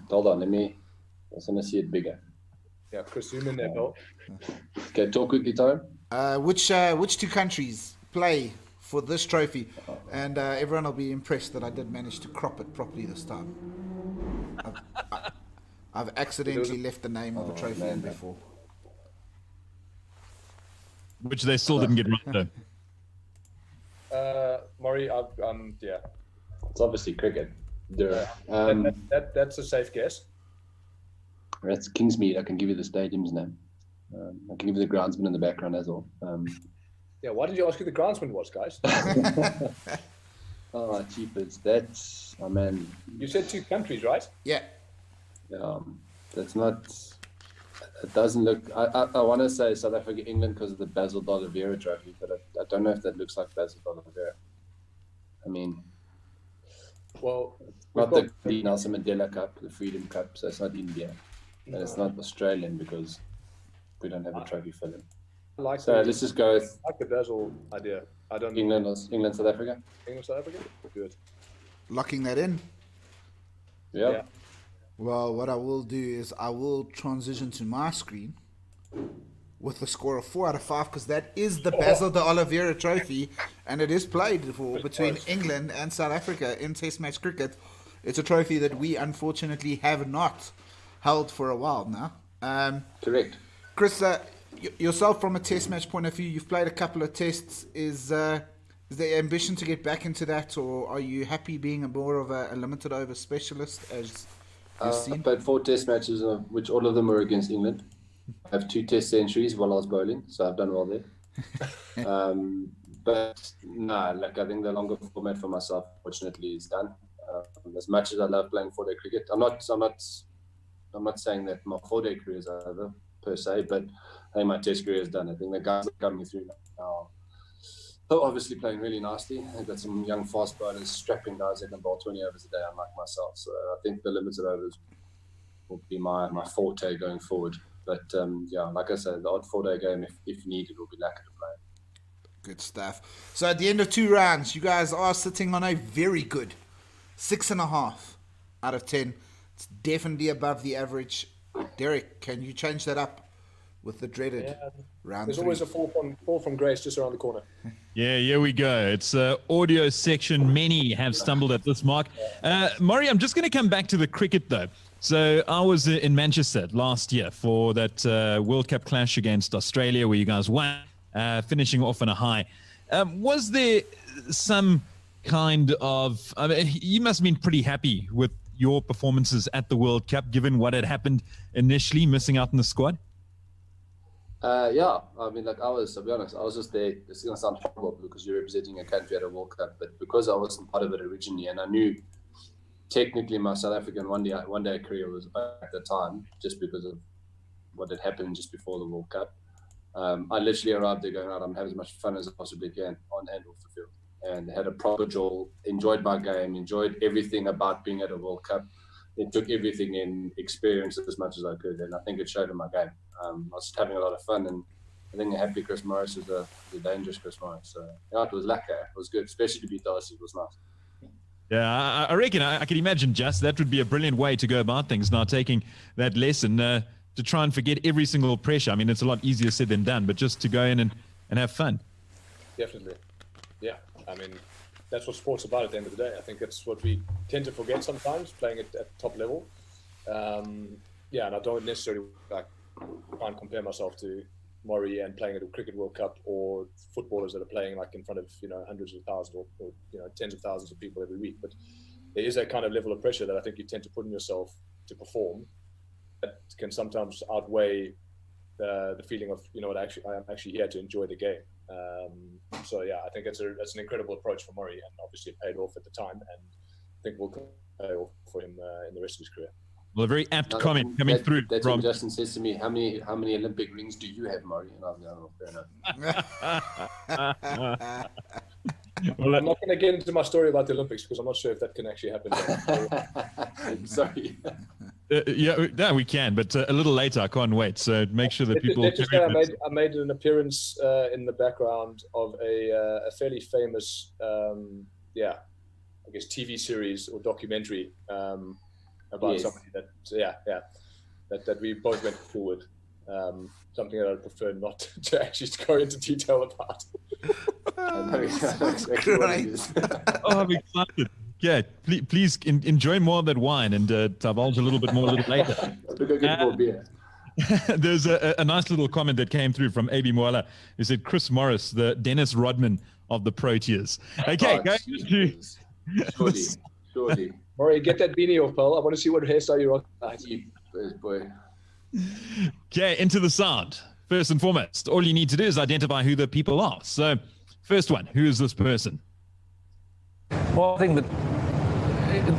want to see it bigger. Yeah, Chris, zoom in there, Bill. Okay, talk quickly, Tyrone. Which 2 countries play for this trophy? And everyone will be impressed that I did manage to crop it properly this time. I've accidentally left the name of the trophy in before. Which they still didn't get right though. Maury, yeah. It's obviously cricket. That's a safe guess. That's Kingsmead. I can give you the stadium's name. I can give you the groundsman in the background as well. Yeah, why did you ask who the groundsman was, guys? Oh, cheapers. That's, man. You said 2 countries, right? Yeah. That's not. It doesn't look. I want to say South Africa, England because of the Basil D'Oliveira trophy, but I don't know if that looks like Basil D'Oliveira. I mean, well, not the Nelson Mandela Cup, the Freedom Cup, so it's not India, and it's not Australian because we don't have a trophy for them. Let's just go with. I like the Basil idea. I don't. England, South Africa. England, South Africa. Good. Locking that in. Yeah. Well, what I will do is I will transition to my screen with a score of 4 out of 5 because that is the Basil D'Oliveira trophy and it is played for between England and South Africa in Test match cricket. It's a trophy that we unfortunately have not held for a while now. Correct. Chris, yourself from a Test match point of view, you've played a couple of tests. Is there ambition to get back into that, or are you happy being more of a limited over specialist as you've seen? I played 4 Test matches, which all of them were against England. I have 2 test centuries while I was bowling, so I've done well there. But no, like I think the longer format for myself, fortunately, is done. As much as I love playing 4-day cricket, I'm not saying that my 4-day career is over per se, but I think my test career is done. I think the guys that are coming through now are obviously playing really nicely. I've got some young fast bowlers, strapping guys that can bowl 20 overs a day, unlike myself. So I think the limited overs will be my forte going forward. But yeah, like I said, the odd 4-day game, if needed, will be lucky to play. Good stuff. So at the end of 2 rounds, you guys are sitting on a very good 6.5 out of 10. It's definitely above the average. Derek, can you change that up with the dreaded round There's 3? always a fall from grace just around the corner. Yeah, here we go. It's audio section. Many have stumbled at this mark. Murray, I'm just going to come back to the cricket, though. So I was in Manchester last year for that World Cup clash against Australia where you guys won, finishing off on a high. Was there some kind of... I mean, you must have been pretty happy with your performances at the World Cup, given what had happened initially, missing out in the squad? Yeah, I mean, like I'll be honest, I was just there. It's going to sound horrible because you're representing a country at a World Cup, but because I wasn't part of it originally and I knew technically my South African one-day career was at the time, just because of what had happened just before the World Cup. I literally arrived there going, right, I'm having as much fun as I possibly can on and off the field. And had a proper jolt, enjoyed my game, enjoyed everything about being at a World Cup. It took everything in, experienced as much as I could, and I think it showed in my game. I was just having a lot of fun, and I think a happy Chris Morris was a dangerous Chris Morris. So yeah, it was lucky. It was good, especially to beat Darcy. It was nice. Yeah, I reckon I can imagine, Just, that would be a brilliant way to go about things now, taking that lesson to try and forget every single pressure. I mean, it's a lot easier said than done, but just to go in and have fun. Definitely. Yeah, I mean, that's what sport's about at the end of the day. I think that's what we tend to forget sometimes, playing at top level. Yeah, and I don't necessarily try and compare myself to Murray and playing at a Cricket World Cup or footballers that are playing like in front of hundreds of thousands or tens of thousands of people every week. But there is that kind of level of pressure that I think you tend to put on yourself to perform that can sometimes outweigh the feeling of I'm actually here to enjoy the game. So yeah, I think that's an incredible approach for Murray, and obviously it paid off at the time, and I think will pay off for him in the rest of his career. Well, a very apt comment coming through. That's when Justin says to me, how many Olympic rings do you have, Murray? And I'm like, fair enough. Well, I'm not going to get into my story about the Olympics because I'm not sure if that can actually happen. I'm sorry. Yeah, we can, but a little later. I can't wait. So make sure that people. Let's just say I made an appearance in the background of a fairly famous, I guess TV series or documentary about somebody that we both went to school with. Something that I'd prefer not to actually go into detail about. Oh, I'm excited. Yeah, please enjoy more of that wine and divulge a little bit more a little later. Go get more beer. There's a nice little comment that came through from A.B. Moala who said, Chris Morris, the Dennis Rodman of the Proteas. Okay, Surely. Murray, get that beanie off, pal. I want to see what hairstyle you're rocking. Boy. Okay, into the sound. First and foremost, all you need to do is identify who the people are. So, first one, who is this person? Well, I think that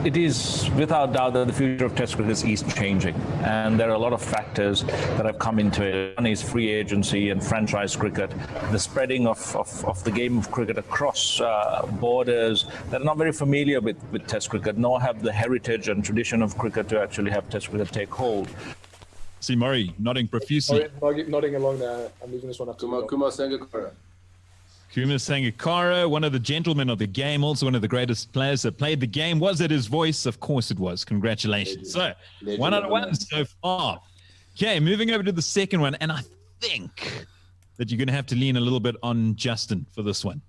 it is without doubt that the future of Test cricket is changing, and there are a lot of factors that have come into it. One is free agency and franchise cricket, the spreading of the game of cricket across borders that are not very familiar with Test cricket, nor have the heritage and tradition of cricket to actually have Test cricket take hold. See Murray nodding profusely. Nodding along there. I'm leaving this one up to Kumar Sangakkara. Kumar Sangakkara, one of the gentlemen of the game, also one of the greatest players that played the game. Was it his voice? Of course it was. Congratulations. Legend. So, 1 out of 1 so far. Okay, moving over to the second one. And I think that you're going to have to lean a little bit on Justin for this one.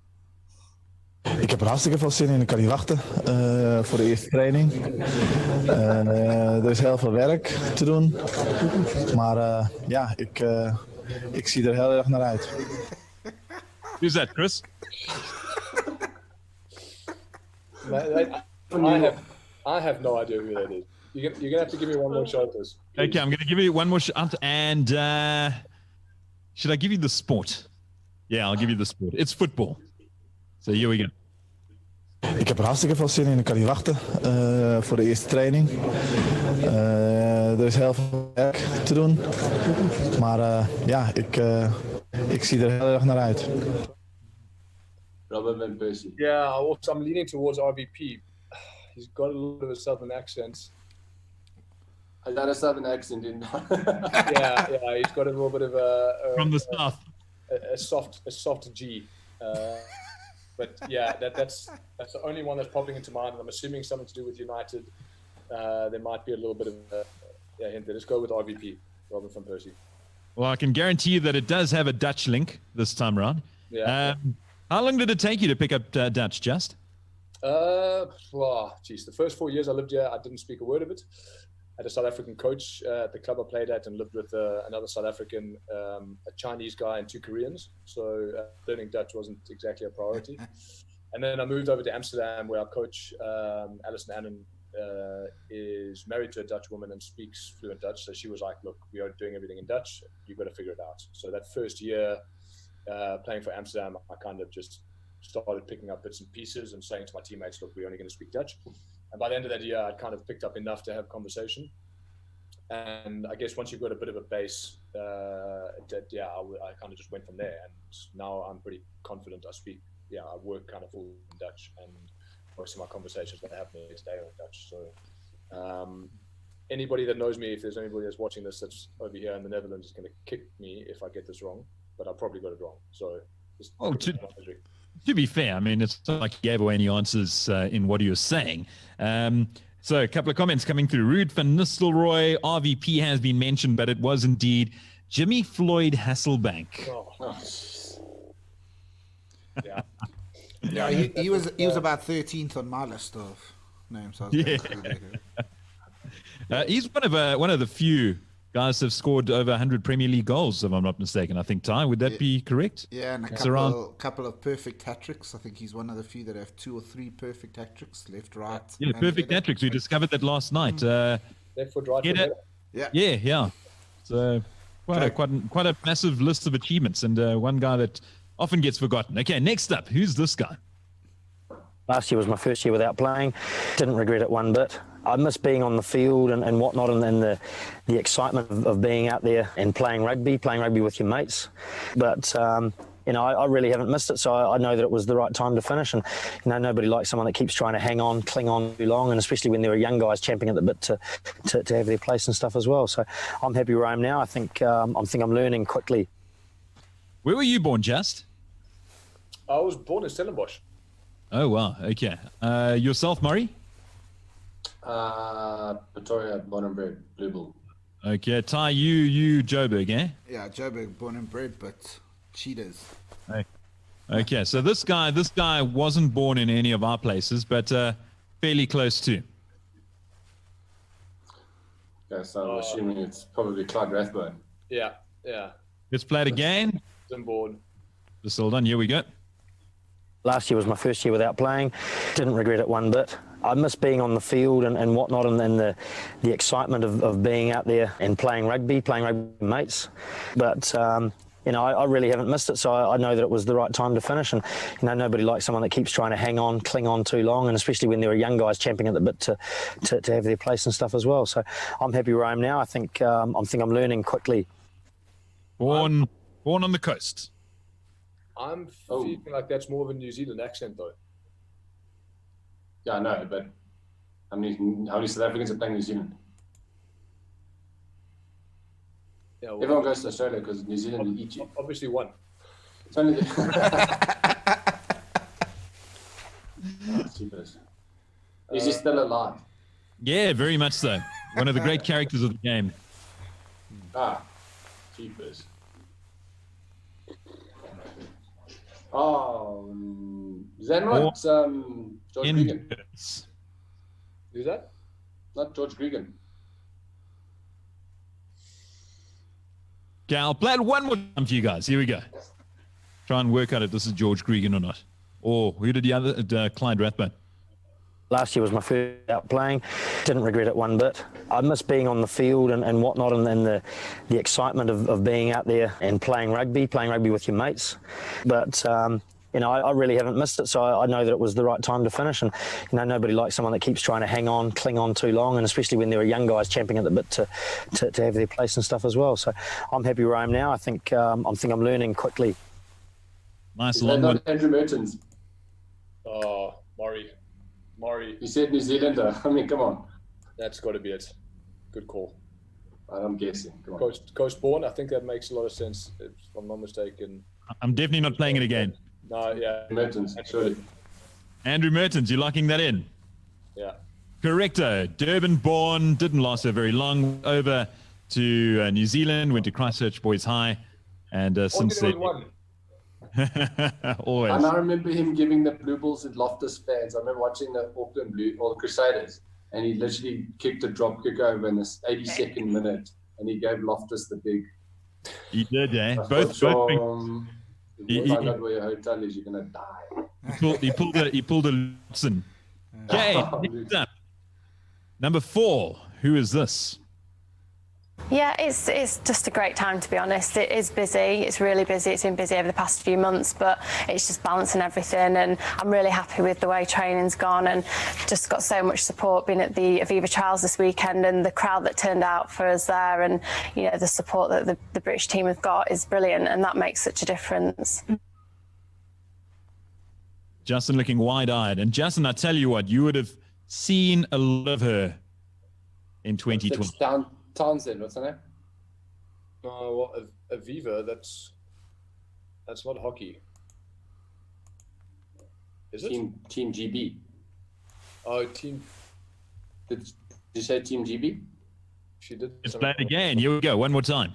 Ik heb er hartstikke veel zin in. Ik kan niet wachten voor de eerste training. Er is heel veel werk te doen. Maar ik zie er heel erg naar uit. Who's that, Chris? I have no idea who that is. You're gonna have to give me one more shot at this. Okay, I'm going to give you one more shot. And should I give you the sport? Yeah, I'll give you the sport. It's football. So here we go. Ik heb er hartstikke veel zin in. Ik kan niet wachten voor de eerste training. Er is heel veel werk te doen. Maar ja, ik zie er heel erg naar uit. Robert Van Persie. Yeah, I'm leaning towards RVP. He's got a little bit of a southern accent. I got a southern accent in. Yeah, he's got a little bit of From the south. a soft G. But yeah, that's the only one that's popping into mind. And I'm assuming something to do with United. There might be a little bit of a hint there. Let's go with RVP, Robert Van Persie. Well, I can guarantee you that it does have a Dutch link this time around. Yeah. How long did it take you to pick up Dutch, Just? The first 4 years I lived here, I didn't speak a word of it. I had a South African coach at the club I played at, and lived with another South African, a Chinese guy, and 2 Koreans. So learning Dutch wasn't exactly a priority. And then I moved over to Amsterdam, where our coach, Alison Annan, is married to a Dutch woman and speaks fluent Dutch. So she was like, look, we are doing everything in Dutch. You've got to figure it out. So that first year playing for Amsterdam, I kind of just started picking up bits and pieces and saying to my teammates, look, we're only going to speak Dutch. And by the end of that year, I'd kind of picked up enough to have conversation. And I guess once you've got a bit of a base, I kind of just went from there. And now I'm pretty confident. I work kind of full in Dutch, and most of my conversations that happen here today are in Dutch. So anybody that knows me, if there's anybody that's watching this that's over here in the Netherlands, is going to kick me if I get this wrong, but I probably got it wrong. So to be fair, I mean, it's not like you gave away any answers in what you were saying. So a couple of comments coming through. Ruud van Nistelrooy, RVP has been mentioned, but it was indeed Jimmy Floyd Hasselbank. Yeah. Yeah, he was about 13th on my list of names. So He's one of the few guys that have scored over 100 Premier League goals, if I'm not mistaken. I think, Ty, would that be correct? Yeah, and a couple of perfect hat-tricks. I think he's one of the few that have 2 or 3 perfect hat-tricks, left, right. Yeah, perfect hat-tricks. We discovered that last night. Left foot, right foot. Yeah. So quite a massive list of achievements, and one guy that often gets forgotten. Okay, next up, who's this guy? Last year was my first year without playing. Didn't regret it one bit. I miss being on the field and whatnot, and the excitement of being out there and playing rugby with your mates. But I really haven't missed it, so I know that it was the right time to finish. And nobody likes someone that keeps trying to hang on, cling on too long, and especially when there are young guys champing at the bit to have their place and stuff as well. So I'm happy where I am now. I think I'm learning quickly. Where were you born, Just? I was born in Stellenbosch. Oh, wow. Okay. Yourself, Murray? Pretoria, born and bred, Blue Bull. Okay. Ty, you Joburg, eh? Yeah, Joburg, born and bred, but cheetahs. Okay, so this guy wasn't born in any of our places, but fairly close to. Okay, so I'm assuming it's probably Clyde Rathbone. Yeah. Let's play it again. Born. Just hold on. Here we go. Last year was my first year without playing. Didn't regret it one bit. I miss being on the field and whatnot, and the excitement of being out there and playing rugby with mates. But I really haven't missed it, so I know that it was the right time to finish. And nobody likes someone that keeps trying to hang on, cling on too long, and especially when there are young guys champing at the bit to have their place and stuff as well. So I'm happy where I am now. I think I'm learning quickly. Born on the coast. I'm feeling like that's more of a New Zealand accent, though. Yeah, I know, but how many South Africans are playing New Zealand? Yeah, well, everyone goes to Australia because New Zealand will eat you. Obviously, one. It's only Is he still alive? Yeah, very much so. One of the great characters of the game. Jeepers. Oh, is that not George Gregan? Who's that? Not George Gregan. Okay, I'll play it one more time for you guys. Here we go. Try and work out if this is George Gregan or not. Or who did the other, Clyde Rathbone? Last year was my first out playing. Didn't regret it one bit. I miss being on the field and whatnot, and the excitement of being out there and playing rugby with your mates. But you know, I really haven't missed it, so I know that it was the right time to finish. And you know, nobody likes someone that keeps trying to hang on, cling on too long, and especially when there are young guys champing at the bit to have their place and stuff as well. So I'm happy where I am now. I think I'm learning quickly. Nice Is that long not one. Andrew Mertens? Oh, Murray. You said New Zealander. I mean, come on. That's got to be it. Good call. I'm guessing. Come on. Coast born. I think that makes a lot of sense, if I'm not mistaken. I'm definitely not playing it again. No, yeah. Mertens, surely. Andrew Mertens, you locking that in? Yeah. Correcto. Durban born, didn't last so very long. Over to New Zealand, went to Christchurch Boys High, and since then, always. And I remember him giving the Blue Bulls and Loftus fans. I remember watching the Auckland Blue or the Crusaders, and he literally kicked a drop kick over in this 82nd minute, and he gave Loftus the big. He did, eh? I Both. thought, if you find out where your hotel is, you're gonna die. He pulled a Lutsen. Okay, next up. Number 4. Who is this? Yeah, it's just a great time, to be honest. It is busy. It's really busy. It's been busy over the past few months, but it's just balancing everything. And I'm really happy with the way training's gone, and just got so much support being at the Aviva Trials this weekend, and the crowd that turned out for us there, and you know, the support that the British team have got is brilliant, and that makes such a difference. Justin looking wide-eyed. And Justin, I tell you what, you would have seen a lot of her in 2012. It's Townsend, what's her name? No, well, Aviva, that's not hockey. Is it? Team GB. Oh, Team. Did you say Team GB? She did. Let's play it again. Here we go. One more time.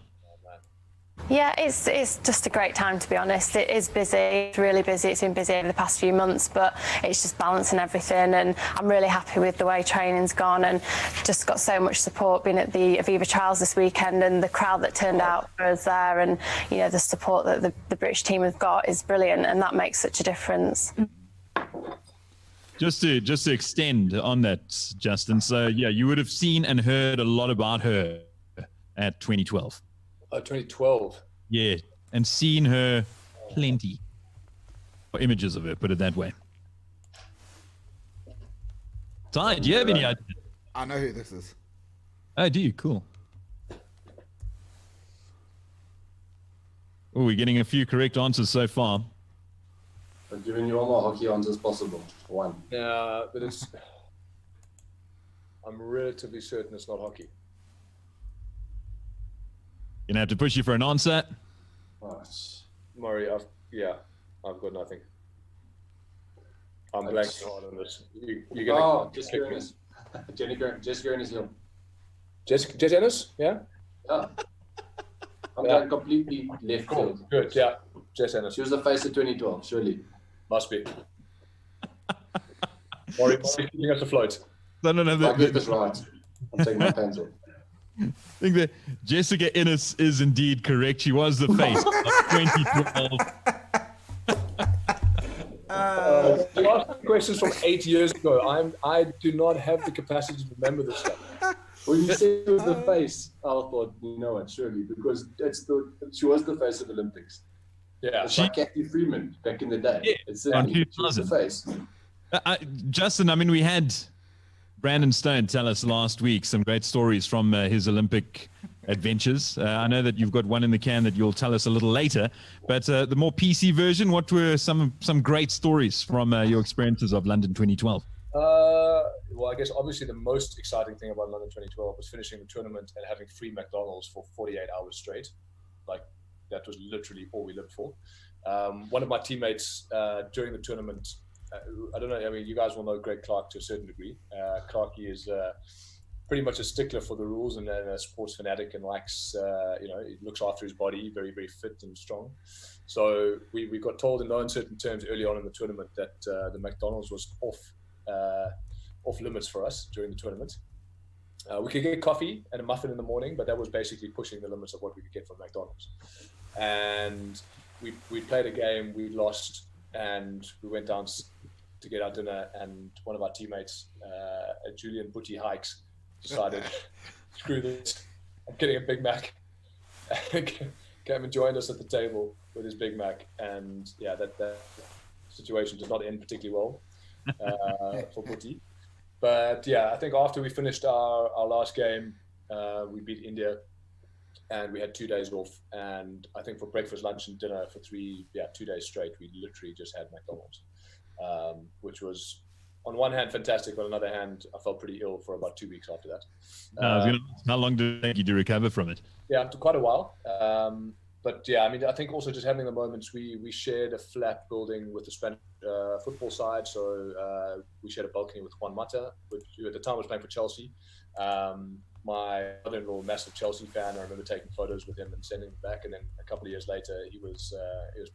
Yeah, it's just a great time, to be honest. It is busy. It's really busy. It's been busy over the past few months, but it's just balancing everything, and I'm really happy with the way training's gone, and just got so much support being at the Aviva Trials this weekend, and the crowd that turned out for us there, and you know, the support that the British team have got is brilliant, and that makes such a difference. Just to extend on that, Justin. So yeah, you would have seen and heard a lot about her at 2012. 2012. Yeah, and seen her plenty. Or images of her, put it that way. Ty, do you have any idea? I know who this is. Oh, do you? Cool. Oh, we're getting a few correct answers so far. I'm giving you all more hockey answers possible. One. Yeah, but it's. I'm relatively certain it's not hockey. Gonna have to push you for an answer. Oh, Murray, I've got nothing. I'm blanking hard on this. You're gonna Jessica Ennis. Jessica Ennis Hill. Jess Ennis? Yeah? Yeah. I'm going completely left field. Good, yeah. Jess Ennis. She was the face of 2012, surely. Must be. Murray keeping us afloat. No. I get this right. I'm taking my pants off. I think that Jessica Ennis is indeed correct. She was the face of 2012. You asked questions from 8 years ago. I do not have the capacity to remember this stuff. When you said it was the face, I thought, you know what, surely, because she was the face of Olympics. Yeah. It's like Kathy Freeman back in the day. Yeah, It's on she was the 2000. face. Justin, I mean, we had Brandon Stone tell us last week some great stories from his Olympic adventures. I know that you've got one in the can that you'll tell us a little later, but the more PC version, what were some great stories from your experiences of London 2012? Well, I guess obviously the most exciting thing about London 2012 was finishing the tournament and having free McDonald's for 48 hours straight. Like, that was literally all we lived for. One of my teammates during the tournament, I don't know, I mean, you guys will know Greg Clark to a certain degree. Clarky is pretty much a stickler for the rules and a sports fanatic, and likes, he looks after his body, very, very fit and strong. So we got told in no uncertain terms early on in the tournament that the McDonald's was off limits for us during the tournament. We could get coffee and a muffin in the morning, but that was basically pushing the limits of what we could get from McDonald's. And we played a game, we lost, and we went to get our dinner, and one of our teammates, Julian Butty Hikes, decided, screw this, I'm getting a Big Mac. Came and joined us at the table with his Big Mac, and yeah, that situation did not end particularly well for Butty. But yeah, I think after we finished our last game, we beat India, and we had 2 days off. And I think for breakfast, lunch, and dinner for 2 days straight, we literally just had McDonald's, which was on one hand fantastic, but on the other hand, I felt pretty ill for about 2 weeks after that. How long did it take you to recover from it? Yeah, quite a while. But yeah, I mean, I think also just having the moments, we shared a flat building with the Spanish football side. So we shared a balcony with Juan Mata, who at the time was playing for Chelsea. My brother-in-law, massive Chelsea fan, I remember taking photos with him and sending them back. And then a couple of years later, he was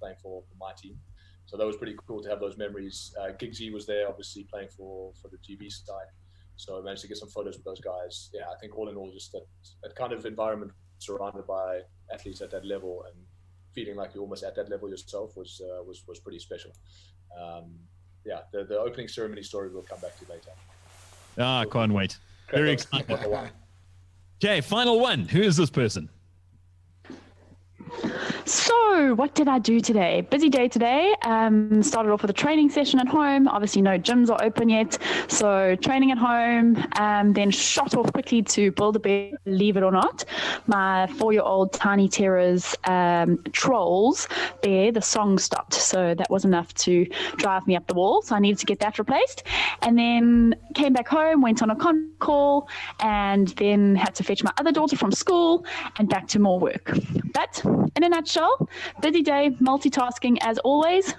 playing for my team. So that was pretty cool to have those memories. Giggsy was there, obviously playing for the GB side. So I managed to get some photos with those guys. Yeah, I think all in all, just that kind of environment surrounded by athletes at that level and feeling like you're almost at that level yourself was pretty special. Yeah, the opening ceremony story we'll come back to later. I can't wait. Very excited. Okay, final one. Who is this person? So, what did I do today? Busy day today. Started off with a training session at home. Obviously, no gyms are open yet. So, training at home. Then shot off quickly to Build-A-Bear, believe it or not. My 4-year-old Tiny Terror's Trolls Bear, the song stopped. So, that was enough to drive me up the wall. So, I needed to get that replaced. And then came back home, went on a con call, and then had to fetch my other daughter from school and back to more work. But in a nutshell, busy day, multitasking as always.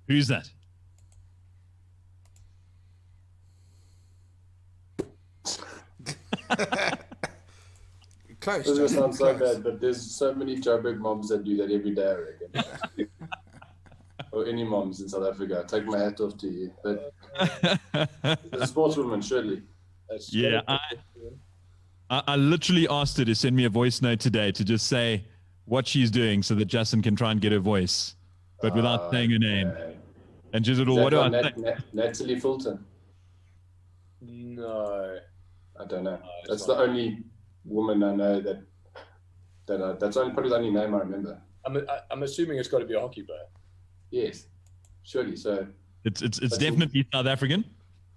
Who's that? Close. This Justin, sounds so close. bad, but there's so many Joburg moms that do that every day, I reckon. Or any moms in South Africa. I take my hat off to you. But the sportswoman, surely. Yeah, I literally asked her to send me a voice note today to just say what she's doing so that Justin can try and get her voice, but without saying her name. Okay. And she's all, what do I say? Natalie Fulton? No. I don't know. That's the only woman I know that's probably the only name I remember. I'm assuming it's got to be a hockey player. Yes, surely. So It's definitely South African.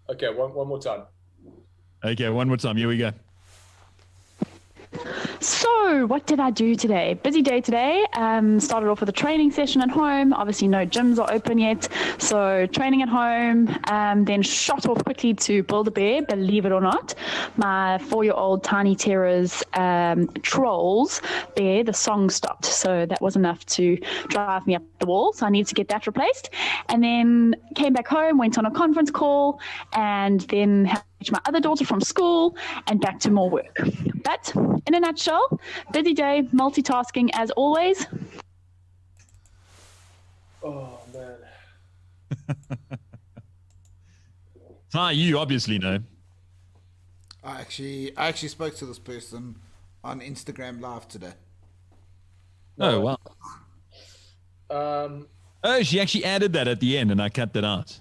Okay, one more time. Okay, one more time. Here we go. So, what did I do today? Busy day today. Started off with a training session at home. Obviously, no gyms are open yet. So, training at home. Then shot off quickly to Build-A-Bear, believe it or not. My 4-year-old Tiny Terror's Trolls Bear, the song stopped. So, that was enough to drive me up the wall. So, I needed to get that replaced. And then came back home, went on a conference call, and then had my other daughter from school and back to more work. But in a nutshell, busy day, multitasking as always. Oh, man. Ty, you obviously know. I actually spoke to this person on Instagram Live today. Oh, wow. Um, Oh, she actually added that at the end and I cut that out.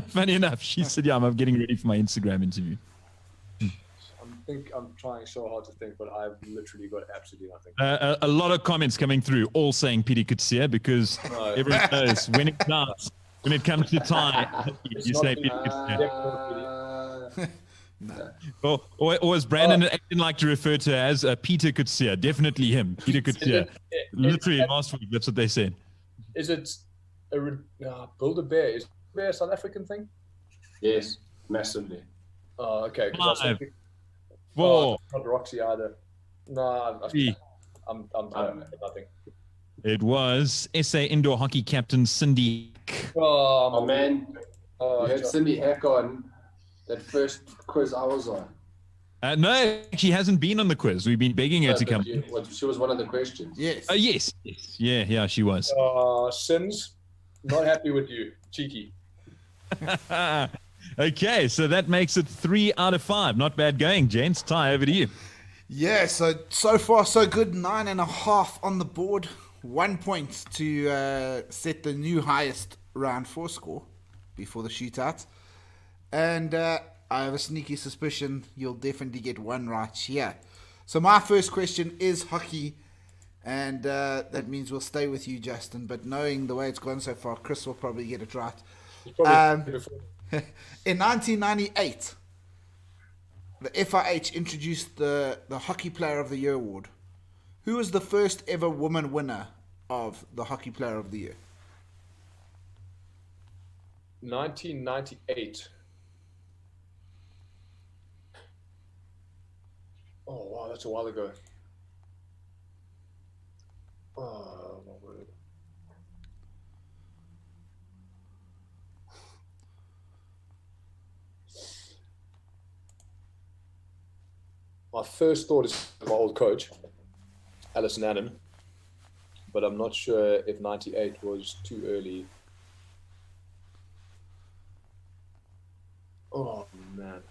Funny enough, she said, yeah, I'm getting ready for my Instagram interview. I'm trying so hard to think, but I've literally got absolutely nothing. A lot of comments coming through, all saying Peter Coetzee because everyone knows when it comes to Ty, you say Peter Coetzee. Or as Brandon didn't like to refer to as Peter Coetzee, definitely him, Peter Coetzee. Literally last week, that's what they said. Is it Build-A-Bear? Is Bear a South African thing? Yes, massively. Oh, okay. 5, 4, not Roxy either. No, 3. I'm nothing. It was SA indoor hockey captain Cindy. Oh man, you had John. Cindy Heck on that first quiz I was on. No, she hasn't been on the quiz. We've been begging her to come. She was one of the questions. Yes. Yes. Yeah, she was. Sins, not happy with you. Cheeky. Okay, so that makes it 3 out of 5. Not bad going, gents. Ty, over to you. Yeah, so far so good. 9.5 on the board. 1 point to set the new highest round 4 score before the shootout. And I have a sneaky suspicion you'll definitely get one right here. So my first question is hockey, and that means we'll stay with you, Justin. But knowing the way it's gone so far, Chris will probably get it right. In 1998, the FIH introduced the Hockey Player of the Year award. Who was the first ever woman winner of the Hockey Player of the Year? 1998. Oh, wow, that's a while ago. Oh, my word. My first thought is my old coach, Alison Annan, but I'm not sure if 98 was too early. Oh, man.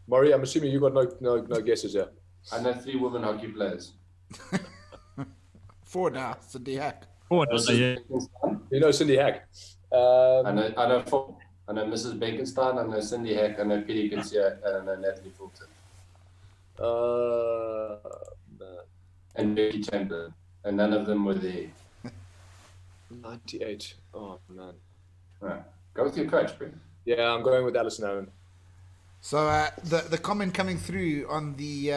Murray, I'm assuming you got no guesses here. I know 3 women hockey players. 4 now, Cindy Hack. 4 now, yeah. You know Cindy Hack. I know 4. I know Mrs. Bekenstein, I know Cindy Hack, I know Petey Kitsia, and I know Natalie Fulton. Man. And Becky Chamberlain. And none of them were there. 98. Oh, man. Right. Go with your coach, Brent. Yeah, I'm going with Alison Owen. So the comment coming through on the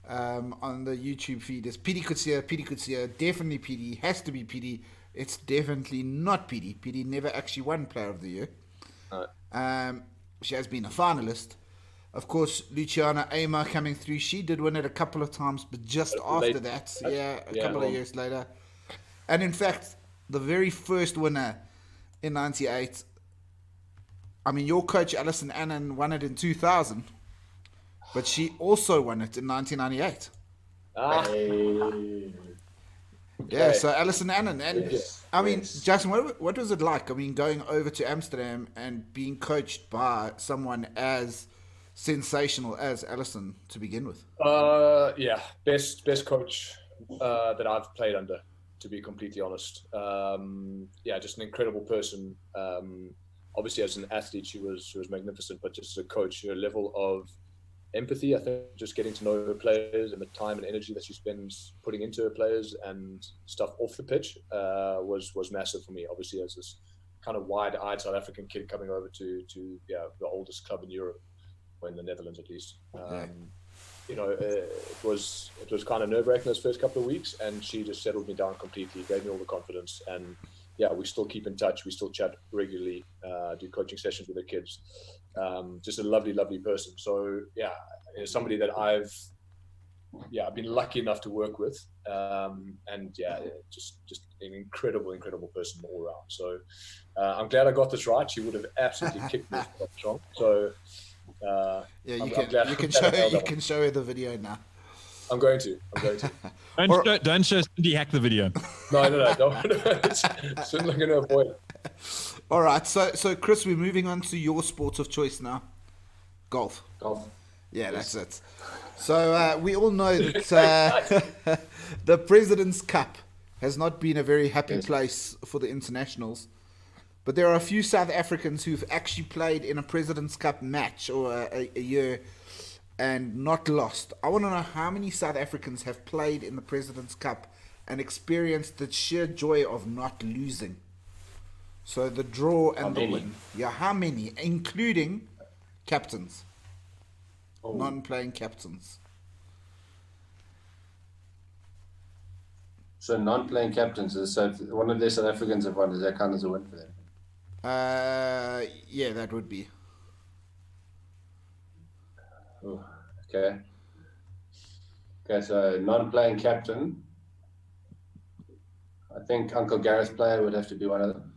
YouTube feed is Petey Kutsia, definitely Petey, has to be Petey. It's definitely not Petey. Petey never actually won Player of the Year. She has been a finalist. Of course, Luciana Aymer coming through. She did win it a couple of times, but just after that, a couple of years later. And in fact, the very first winner in 98, I mean, your coach, Alison Annan, won it in 2000, but she also won it in 1998. Yeah, so Alison Annan. And I mean, Jackson, what was it like? I mean, going over to Amsterdam and being coached by someone as sensational as Alison to begin with? Yeah, best coach that I've played under, to be completely honest. Yeah, just an incredible person. Obviously, as an athlete, she was magnificent, but just as a coach, her level of empathy, I think, just getting to know her players and the time and energy that she spends putting into her players and stuff off the pitch was massive for me. Obviously, as this kind of wide-eyed South African kid coming over to the oldest club in Europe, or in the Netherlands at least. You know, it was kind of nerve-wracking those first couple of weeks, and she just settled me down completely, gave me all the confidence, and yeah, we still keep in touch. We still chat regularly, do coaching sessions with the kids. Just a lovely, lovely person. So yeah, somebody that I've been lucky enough to work with, and yeah, just an incredible person all around. So I'm glad I got this right. She would have absolutely kicked me strong. So you can show her the video now. I'm going to. Don't show Cindy Hack the video. No. Don't. Certainly going to avoid it. All right. So Chris, we're moving on to your sport of choice now. Golf. Yeah, that's it. So we all know that the President's Cup has not been a very happy place for the internationals. But there are a few South Africans who've actually played in a President's Cup match or a year and not lost. I want to know how many South Africans have played in the President's Cup and experienced the sheer joy of not losing. So the draw and the win. Yeah, how many? Including captains. Non-playing captains. So non-playing captains. So if one of their South Africans have won, does that count as a win for them? Yeah, that would be. Oh, okay. So non-playing captain. I think Uncle Gareth's player would have to be one of them.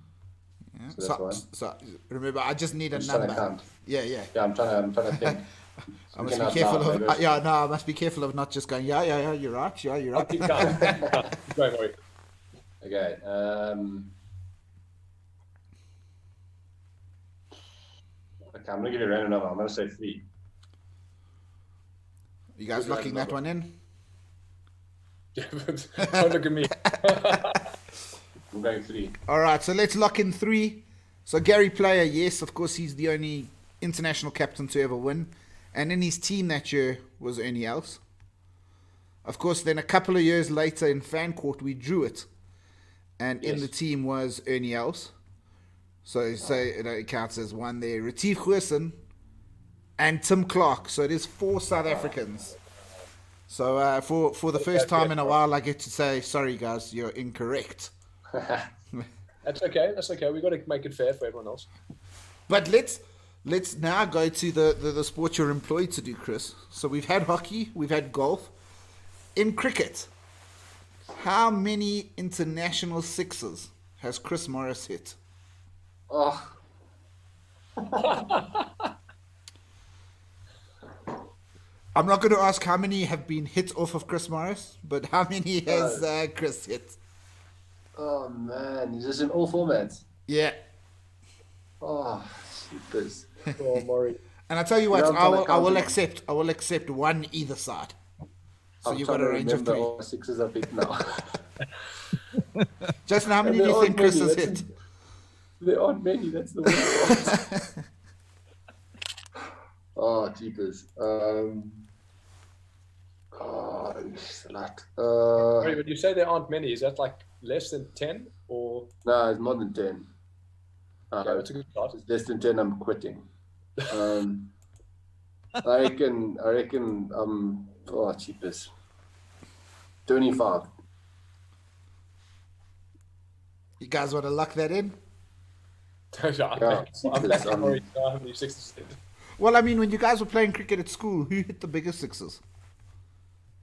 Yeah. So that's one. So remember, I just need a I'm number. trying to count. Yeah. I'm trying to think. I must be careful of. I must be careful of not just going. Yeah. You're right. Yeah, you're right. Keep going. Okay. Okay, I'm gonna give you a random number. I'm gonna say 3. You guys locking that one in? Don't look at me. I'm going 3. All right, so let's lock in 3. So Gary Player, yes, of course, he's the only international captain to ever win. And in his team that year was Ernie Els. Of course, then a couple of years later in Fancourt, we drew it. And in the team was Ernie Els. So it counts as 1 there. Retief Goosen and Tim Clark. So it is 4 South Africans. So for the first time in a while, I get to say, sorry, guys, you're incorrect. That's okay. That's okay. We've got to make it fair for everyone else. But let's now go to the sport you're employed to do, Chris. So we've had hockey, we've had golf. In cricket, how many international sixes has Chris Morris hit? Oh, I'm not going to ask how many have been hit off of Chris Morris, but how many has Chris hit? oh man, is this in all formats? Yeah. Oh, jeepers. Oh, Maury. And I tell you what, Yeah, I'm trying to I will count accept 1 either side. So I'm you've got trying a to range of remember 3. all the 6s I picked now. Justin, how many And do you there think aren't Chris many, has that's hit? There aren't many, that's the worst part. Oh, jeepers. Oh, it's a lot. Sorry, when you say there aren't many, is that like less than 10 or? No, it's more than 10. Yeah, that's a good start. It's less than 10, I'm quitting. I reckon, oh, cheapest. 25. You guys want to lock that in? I'm backing Maury. How many 6s? Well, I mean, when you guys were playing cricket at school, who hit the biggest sixes?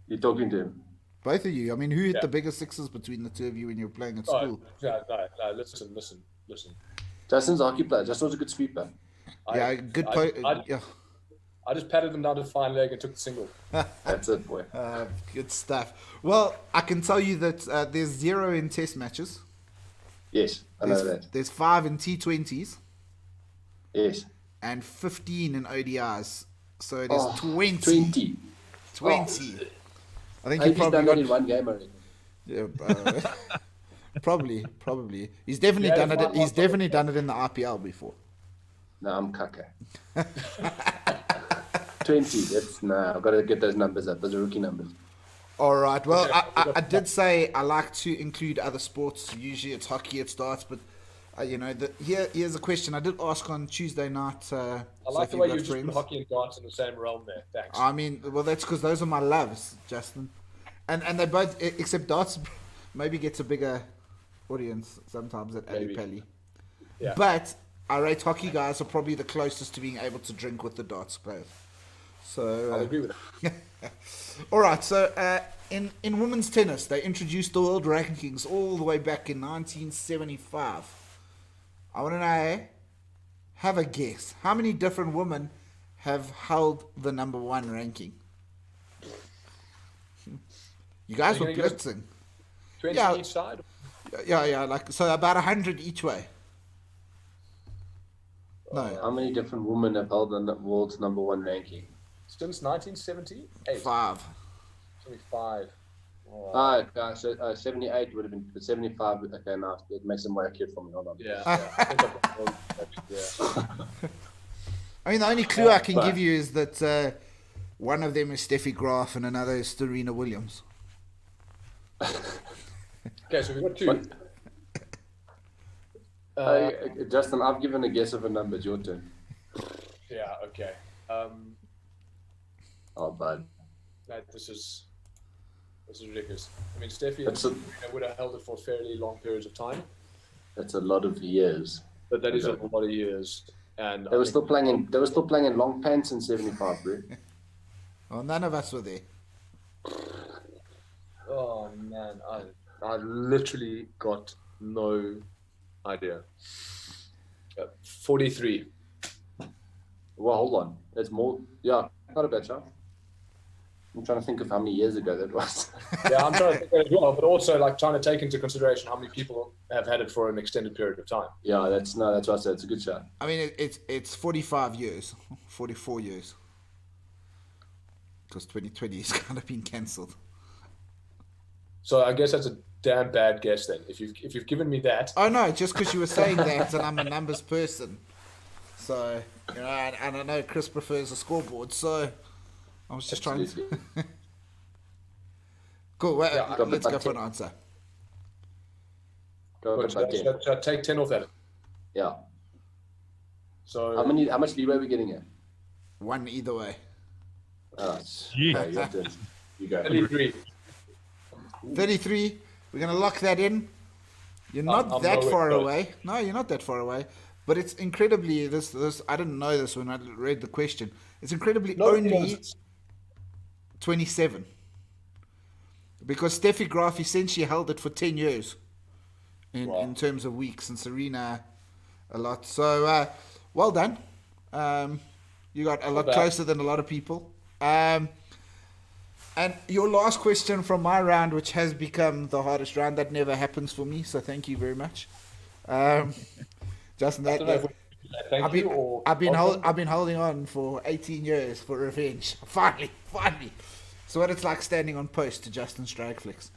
You're talking to him. Both of you. I mean, who hit Yeah. the biggest sixes between the two of you when you were playing at Oh, school? no, listen. Justin's a hockey player. Justin was a good sweeper. Yeah, good. Yeah, I just patted them down to the fine leg and took the single. That's it, boy. good stuff. Well, I can tell you that there's 0 in test matches. Yes, I know that. There's 5 in T20s Yes. and 15 in ODIs. So it is 20. 20. 20. I think He's you probably done got that in one game already. Yeah, probably. He's definitely done it. He's definitely done it in the RPL before. No, I'm caca. 20. I've got to get those numbers up. Those are rookie numbers. All right. Well, I did say I like to include other sports. Usually it's hockey, it starts, but here's a question I did ask on Tuesday night. I like the way you just put hockey and darts in the same realm there. Thanks. I mean, well, that's because those are my loves, Justin, and they both, except darts, maybe gets a bigger audience sometimes at Ali Pali. Yeah. But I rate hockey guys are probably the closest to being able to drink with the darts players. So I agree with that. all right. So in women's tennis, they introduced the world rankings all the way back in 1975. I want to know, have a guess. How many different women have held the number 1 ranking? You guys were blitzing. 20 each side? Yeah, like, so about 100 each way. No, How many different women have held the world's number 1 ranking? Since 1978? 5. 75. So 78 would have been 75. Okay, now it makes it more accurate for me. Hold on. Yeah. I think I mean, the only clue I can give you is that one of them is Steffi Graf and another is Serena Williams. Okay, so we've got 2. Justin, I've given a guess of a number. It's your turn. Yeah, okay. Oh, bud. This is ridiculous. I mean, Steffi That's would have held it for fairly long periods of time, That's a lot of years. but that is a lot of years. And They were still playing in long pants in 75, bro. Well, none of us were there. oh man, I literally got no idea. 43. Well, hold on. It's more. Yeah, not a bad shot. I'm trying to think of how many years ago that was. Yeah, I'm trying to think that as well, but also like trying to take into consideration how many people have had it for an extended period of time. Yeah, that's what I said. It's a good shot. I mean, it's 45 years, 44 years. Because 2020 has kind of been cancelled. So I guess that's a damn bad guess then. If you've given me that. Oh no, just because you were saying that, and I'm a numbers person, so and I know Chris prefers a scoreboard, so I was just trying to. Cool. Well, let's go for an answer. Should I take 10 off that? Yeah. So How much leeway are we getting here? 1 either way. You go. 33. 33. We're gonna lock that in. You're not that far away. No, you're not that far away. But it's incredibly this. I didn't know this when I read the question. It's incredibly only 27. Because Steffi Graf essentially held it for 10 years in terms of weeks, and Serena a lot. So well done. You got a lot closer than a lot of people. And your last question from my round, which has become the hardest round, that never happens for me. So thank you very much, Justin. I've been holding on for 18 years for revenge. Finally. So what it's like standing on post to Justin Strike Flicks.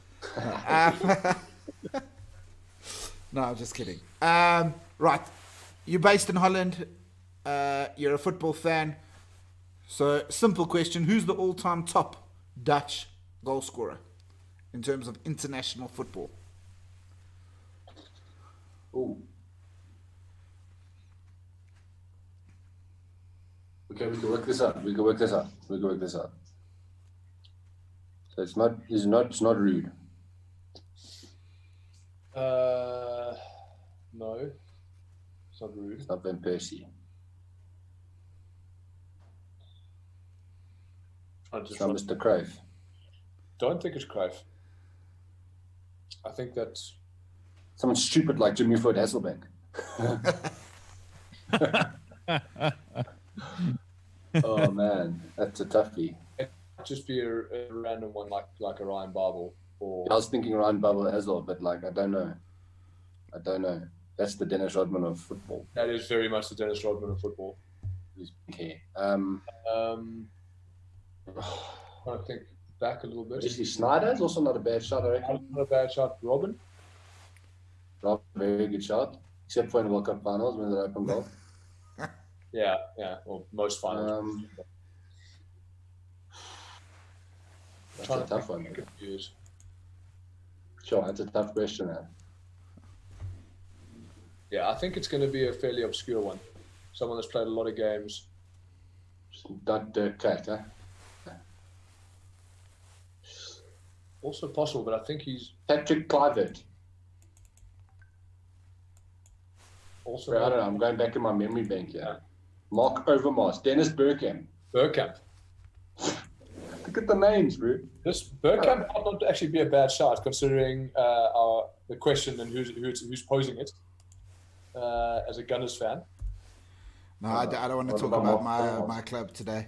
No, I'm just kidding. Right, you're based in Holland. You're a football fan. So simple question: who's the all-time top Dutch goal scorer in terms of international football? Ooh. Okay, we can work this out. So it's not rude. No, it's not rude. It's not Van Persie. It's not Mr. Cruyff. Don't think it's Cruyff. I think that's someone stupid like Jimmy Floyd Hasselbank. Oh man, that's a toughie. It might just be a random one like a Ryan Babel. Or I was thinking Ryan Babel as well, but I don't know. That's the Dennis Rodman of football. That is very much the Dennis Rodman of football. His big hair. I think back a little bit. Wesley Sneijder is also not a bad shot, I reckon. Not a bad shot. Robin, very good shot, except for in the World Cup finals when they're open goal. Yeah. Well, most finals. That's a tough one. Sure, that's a tough question, man. Yeah, I think it's going to be a fairly obscure one. Someone that's played a lot of games. Not Dirk Kuyt, huh? Also possible, but I think he's Patrick Kluivert. also. I don't know. I'm going back in my memory bank here. Yeah. Mark Overmars, Dennis Bergkamp. Look at the names, bro. This Bergkamp might not actually be a bad shot, considering the question and who's posing it. As a Gunners fan. No, I don't want to talk about my club today.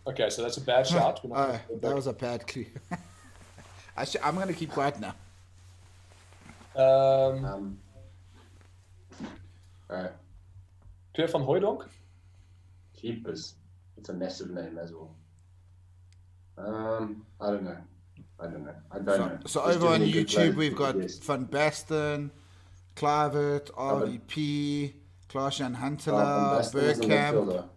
Okay, so that's a bad shot. That was a bad clue. I'm going to keep quiet now. All right. Pierre van Hooijdonk? Jeepers. It's a massive name as well. I don't know. I don't know. So over on YouTube, we've got Van Basten, Kluivert, RVP, Klaas-Jan Huntelaar, Bergkamp,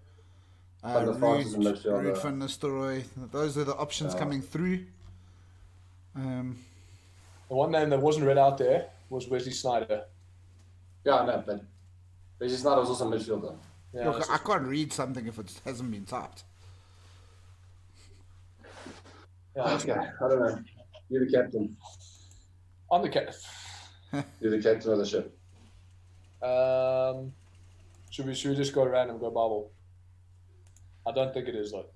Ruud van Nistelrooy. Those are the options coming through. The one name that wasn't read out there was Wesley Sneijder. Yeah, I know, but Wesley Sneijder was also a midfielder. Yeah, look, I can't read something if it hasn't been typed. Yeah, okay, I don't know. You're the captain. I'm the captain. You're the captain of the ship. Should we just go around and go Babel? I don't think it is though.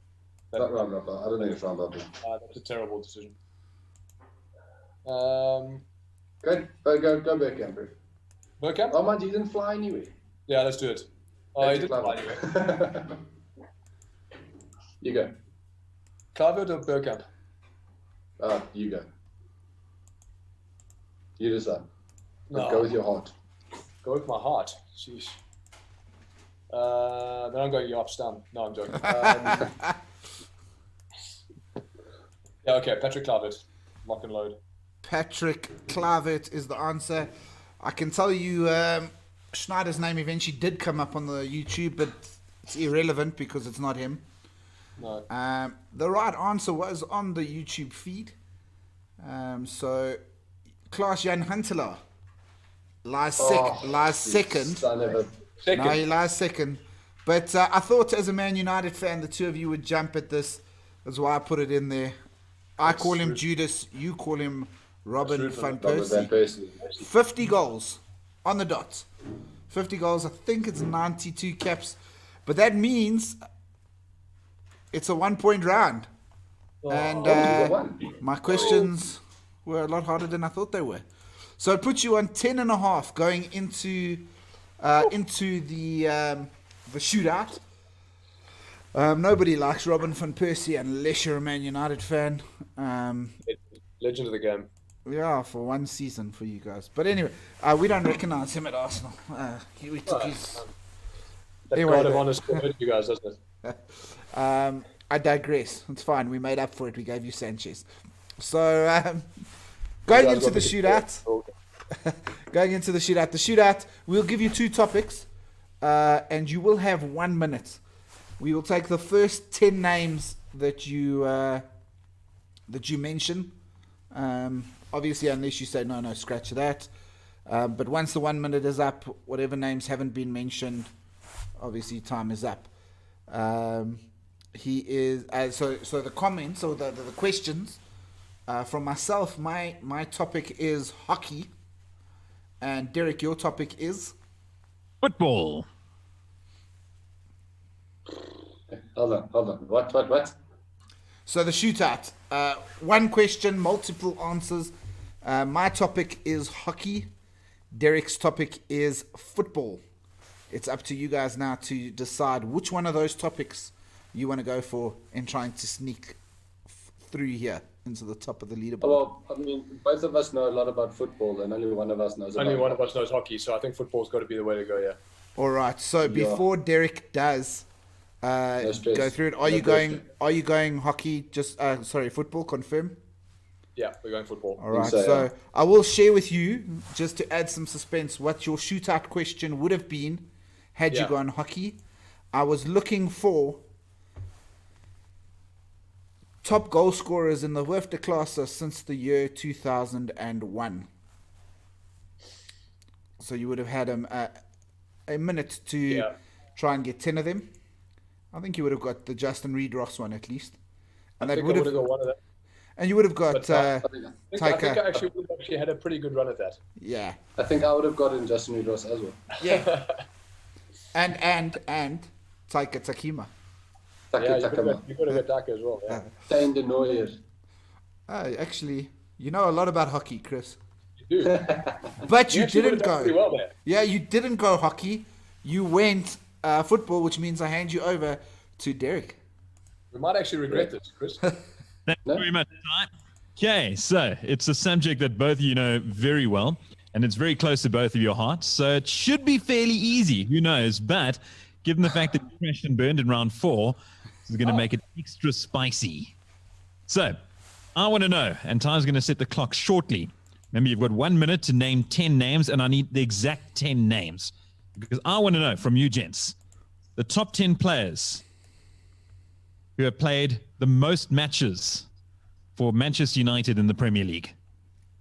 Not Ryan Babel. I don't think it's Ryan Babel. That's a terrible decision. Go Bergkamp, bro. Bergkamp? Oh man, he didn't fly anyway. Yeah, let's do it. Oh, he didn't fly anyway. You go. Kluivert or Bergkamp? You go. You decide. No. Go with your heart. Go with my heart. Jeez. Then I'm going Jaap Stam. No, I'm joking. Yeah, okay. Patrick Kluivert. Lock and load. Patrick Kluivert is the answer. I can tell you Schneider's name eventually did come up on the YouTube, but it's irrelevant because it's not him. No. The right answer was on the YouTube feed. So Klaas-Jan Huntelaar lies second. Second. No, he lies second. But I thought as a Man United fan, the two of you would jump at this. That's why I put it in there. I call him Judas. You call him Robin van Persie. 50 goals on the dot. 50 goals. I think it's 92 caps. But that means it's a 1 point round. And my questions were a lot harder than I thought they were. So it puts you on 10.5 going into the shootout. Nobody likes Robin van Persie unless you're a Man United fan. Legend of the game. Yeah, for one season for you guys. But anyway, we don't recognise him at Arsenal. We took his... That Anyway, kind of honest hurt you guys, doesn't it? I digress. It's fine. We made up for it. We gave you Sanchez. So, going into the shootout, the shootout, we'll give you two topics, and you will have 1 minute. We will take the first 10 names that you mention. Obviously, unless you say no, scratch that. But once the 1 minute is up, whatever names haven't been mentioned, obviously time is up. He is so the comments or the questions from myself. My topic is hockey, and Derek, your topic is Football. Hold on. What? So the shootout. One question, multiple answers. My topic is hockey. Derek's topic is football. It's up to you guys now to decide which one of those topics you want to go for in trying to sneak through here into the top of the leaderboard. Well, I mean, both of us know a lot about football, and only one of us knows. Only one of us knows hockey, so I think football's got to be the way to go. Yeah. All right. So before Derek does go through it, are you going hockey? Just football. Confirm. Yeah, we're going football. All right. So I will share with you, just to add some suspense, what your shootout question would have been had you gone hockey. I was looking for top goal scorers in the Hoofdklasse since the year 2001. So you would have had a minute to try and get 10 of them. I think you would have got the Justin Reid-Ross one at least. And I would have got one of them. And you would have got I think I actually would have actually had a pretty good run at that. Yeah. I think I would have gotten Justin Reid-Ross as well. Yeah. and Taika Takima. Yeah, you could have got Taka as well. Yeah. Stijn de Nooijer. Actually, you know a lot about hockey, Chris. You do. But you didn't go. Pretty well there. Yeah, you didn't go hockey. You went football, which means I hand you over to Derek. We might actually regret this, Chris. Thank you very much. Okay, so it's a subject that both of you know very well, and it's very close to both of your hearts, so it should be fairly easy. Who knows? But given the fact that you crashed and burned in round 4, this is going to make it extra spicy. So I want to know, and Ty's going to set the clock shortly. Remember, you've got 1 minute to name 10 names, and I need the exact 10 names because I want to know from you gents the top 10 players who have played the most matches for Manchester United in the Premier League.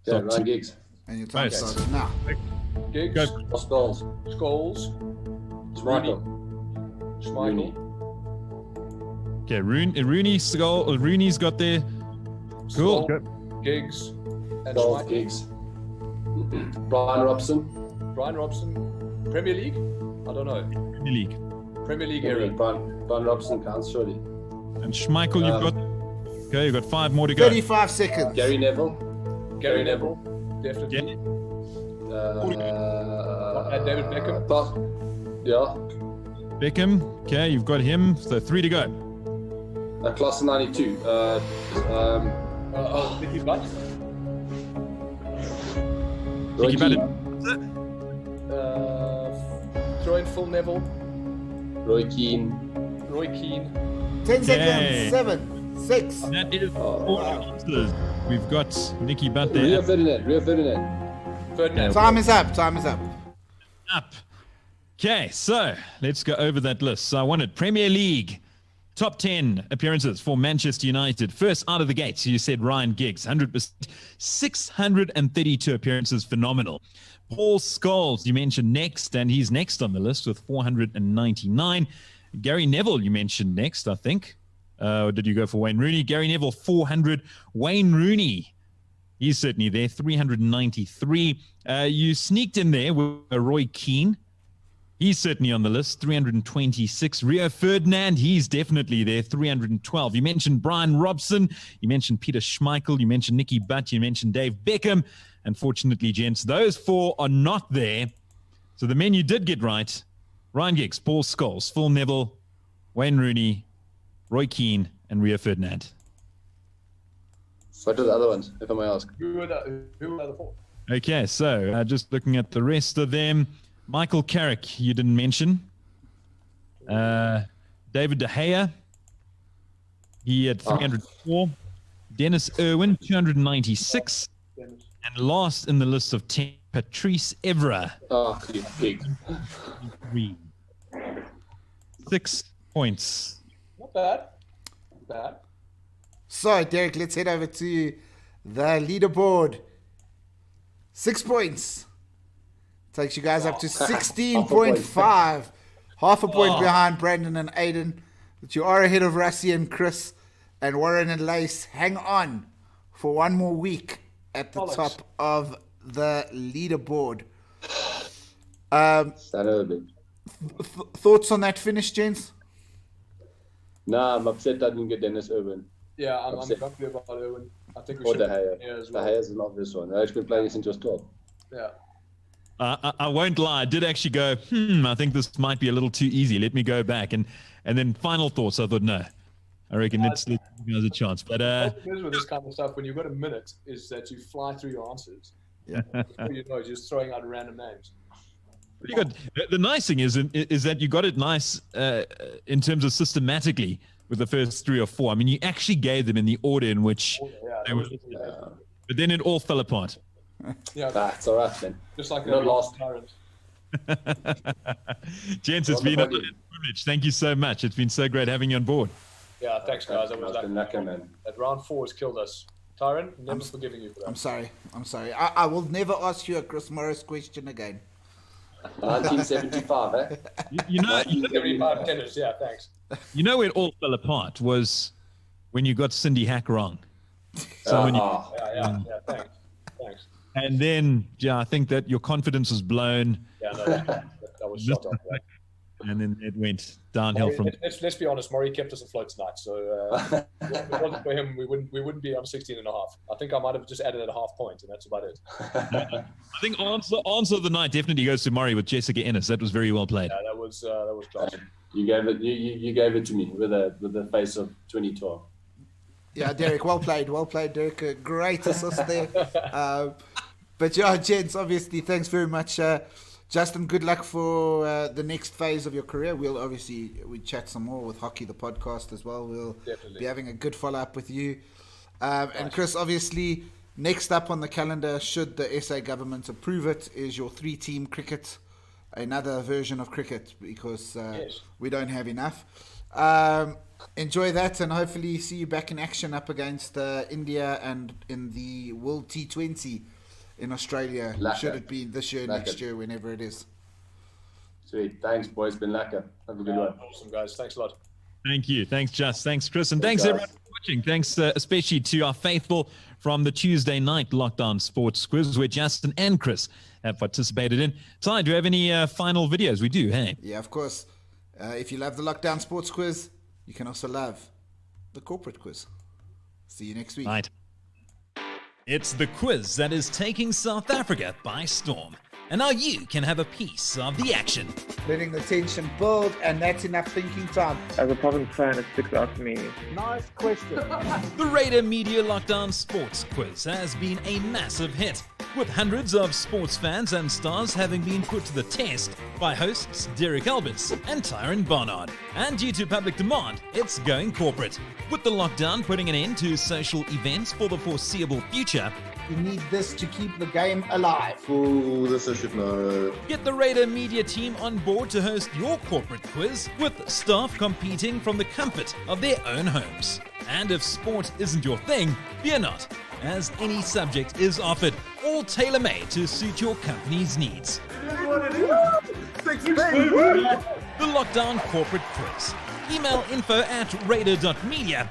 Yeah, Ryan Giggs. And your time starts now. Giggs, Scholes. Schmeichel. Okay, Rooney's got there. Cool. Giggs. And Scholes, Giggs. Brian Robson. Premier League? I don't know. Premier League area. Brian Robson counts surely. And Schmeichel, you've got 5 more to go. 35 seconds. Gary Neville. Definitely. Yeah. And David Beckham. Yeah. Beckham, okay, you've got him. So 3 to go. Class of 92. Nicky Butt. Roy Keane. Throw in Phil Neville. Roy Keane. 10 seconds. 7, 6. That is 4 answers. We've got Nicky Butt there. Rio Ferdinand. Ferdinand. Time is up. Time is up. Up. Okay, so let's go over that list. So I wanted Premier League. Top 10 appearances for Manchester United. First out of the gates, you said Ryan Giggs, 100%. 632 appearances, phenomenal. Paul Scholes, you mentioned next, and he's next on the list with 499. Gary Neville, you mentioned next, I think. Or did you go for Wayne Rooney? Gary Neville, 400. Wayne Rooney, he's certainly there, 393. You sneaked in there with Roy Keane. He's certainly on the list, 326. Rio Ferdinand, he's definitely there, 312. You mentioned Brian Robson. You mentioned Peter Schmeichel. You mentioned Nicky Butt. You mentioned Dave Beckham. Unfortunately, gents, those four are not there. So the men you did get right, Ryan Giggs, Paul Scholes, Phil Neville, Wayne Rooney, Roy Keane, and Rio Ferdinand. What are the other ones, if I may ask? Who were the four? Okay, so just looking at the rest of them. Michael Carrick, you didn't mention. David De Gea, he had 304. Dennis Irwin, 296. And last in the list of 10, Patrice Evra. Oh, big. 6 points. Not bad. Not bad. So, Derek, let's head over to the leaderboard. 6 points. Takes you guys up to 16.5. Half a point behind Brandon and Aiden. But you are ahead of Rassie and Chris. And Warren and Lace, hang on for one more week at the top of the leaderboard. Thoughts on that finish, gents? Nah, I'm upset I didn't get Dennis Irwin. Yeah, I'm grumpy about Irwin. I think we Or should. De Gea. As well. De Gea is an obvious one. I've been playing since he was 12. Yeah. I won't lie. I did actually go, I think this might be a little too easy. Let me go back. And then final thoughts, I thought, no. I reckon let's give you guys a chance. But The problem is with this kind of stuff, when you've got a minute, is that you fly through your answers. Yeah. Before you know, you're just throwing out random names. you got, the nice thing is that you got it nice in terms of systematically with the first 3 or 4. I mean, you actually gave them in the order in which they were. But then it all fell apart. Yeah, That's all right, then. just like Not lost. Tyrant. Gents, it's been a privilege. Thank you so much. It's been so great having you on board. Yeah, thanks, guys. That was Been lucky, man. that round 4 has killed us. Tyron, never forgiving you for that. I'm sorry. I will never ask you a Chris Morris question again. 1975, eh? You know, 75 tennis, yeah, thanks. you know where it all fell apart was when you got Cindy Hack wrong. So when you, Yeah, thanks. and then, I think that your confidence was blown, Yeah, no, that was shot on. Right? and then it went downhill from. Let's be honest, Maury kept us afloat tonight. So if it wasn't for him, we wouldn't be on 16 and a half. I think I might have just added a half point, and that's about it. I think answer of the night definitely goes to Murray with Jessica Ennis. That was very well played. Yeah, that was class. You gave it to me with the face of 2012. Yeah, Derek, well played, Derek. A great assist there. But yeah, gents, obviously, thanks very much. Justin, good luck for the next phase of your career. We chat some more with Hockey, the podcast as well. We'll be having a good follow-up with you. And Chris, obviously, next up on the calendar, should the SA government approve it, is your 3-team cricket, another version of cricket, because we don't have enough. Enjoy that, and hopefully see you back in action up against India and in the World T20 in Australia. Should it be this year, next year, whenever it is. Sweet. Thanks, boys. Been lekker. Have a good one. Awesome, guys. Thanks a lot. Thank you. Thanks, Just. Thanks, Chris. And thanks guys. everyone for watching. Thanks especially to our faithful from the Tuesday night Lockdown Sports Quiz, where Justin and Chris have participated in. Ty, do you have any final videos? We do, hey? Yeah, of course. If you love the Lockdown Sports Quiz, you can also love the Corporate Quiz. See you next week. Right. It's the quiz that is taking South Africa by storm. and now you can have a piece of the action. Letting the tension build, and that's enough thinking time. As a Province fan, it sticks out to me. Nice question. The Raider Media Lockdown Sports Quiz has been a massive hit, with hundreds of sports fans and stars having been put to the test by hosts Derek Alberts and Tyron Barnard. And due to public demand, it's going corporate. With the lockdown putting an end to social events for the foreseeable future, You need this to keep the game alive. Oh, this I should know. get the Raider Media team on board to host your corporate quiz, with staff competing from the comfort of their own homes. And if sport isn't your thing, fear not, as any subject is offered, all tailor-made to suit your company's needs. The Lockdown Corporate Quiz. Email info@raider.media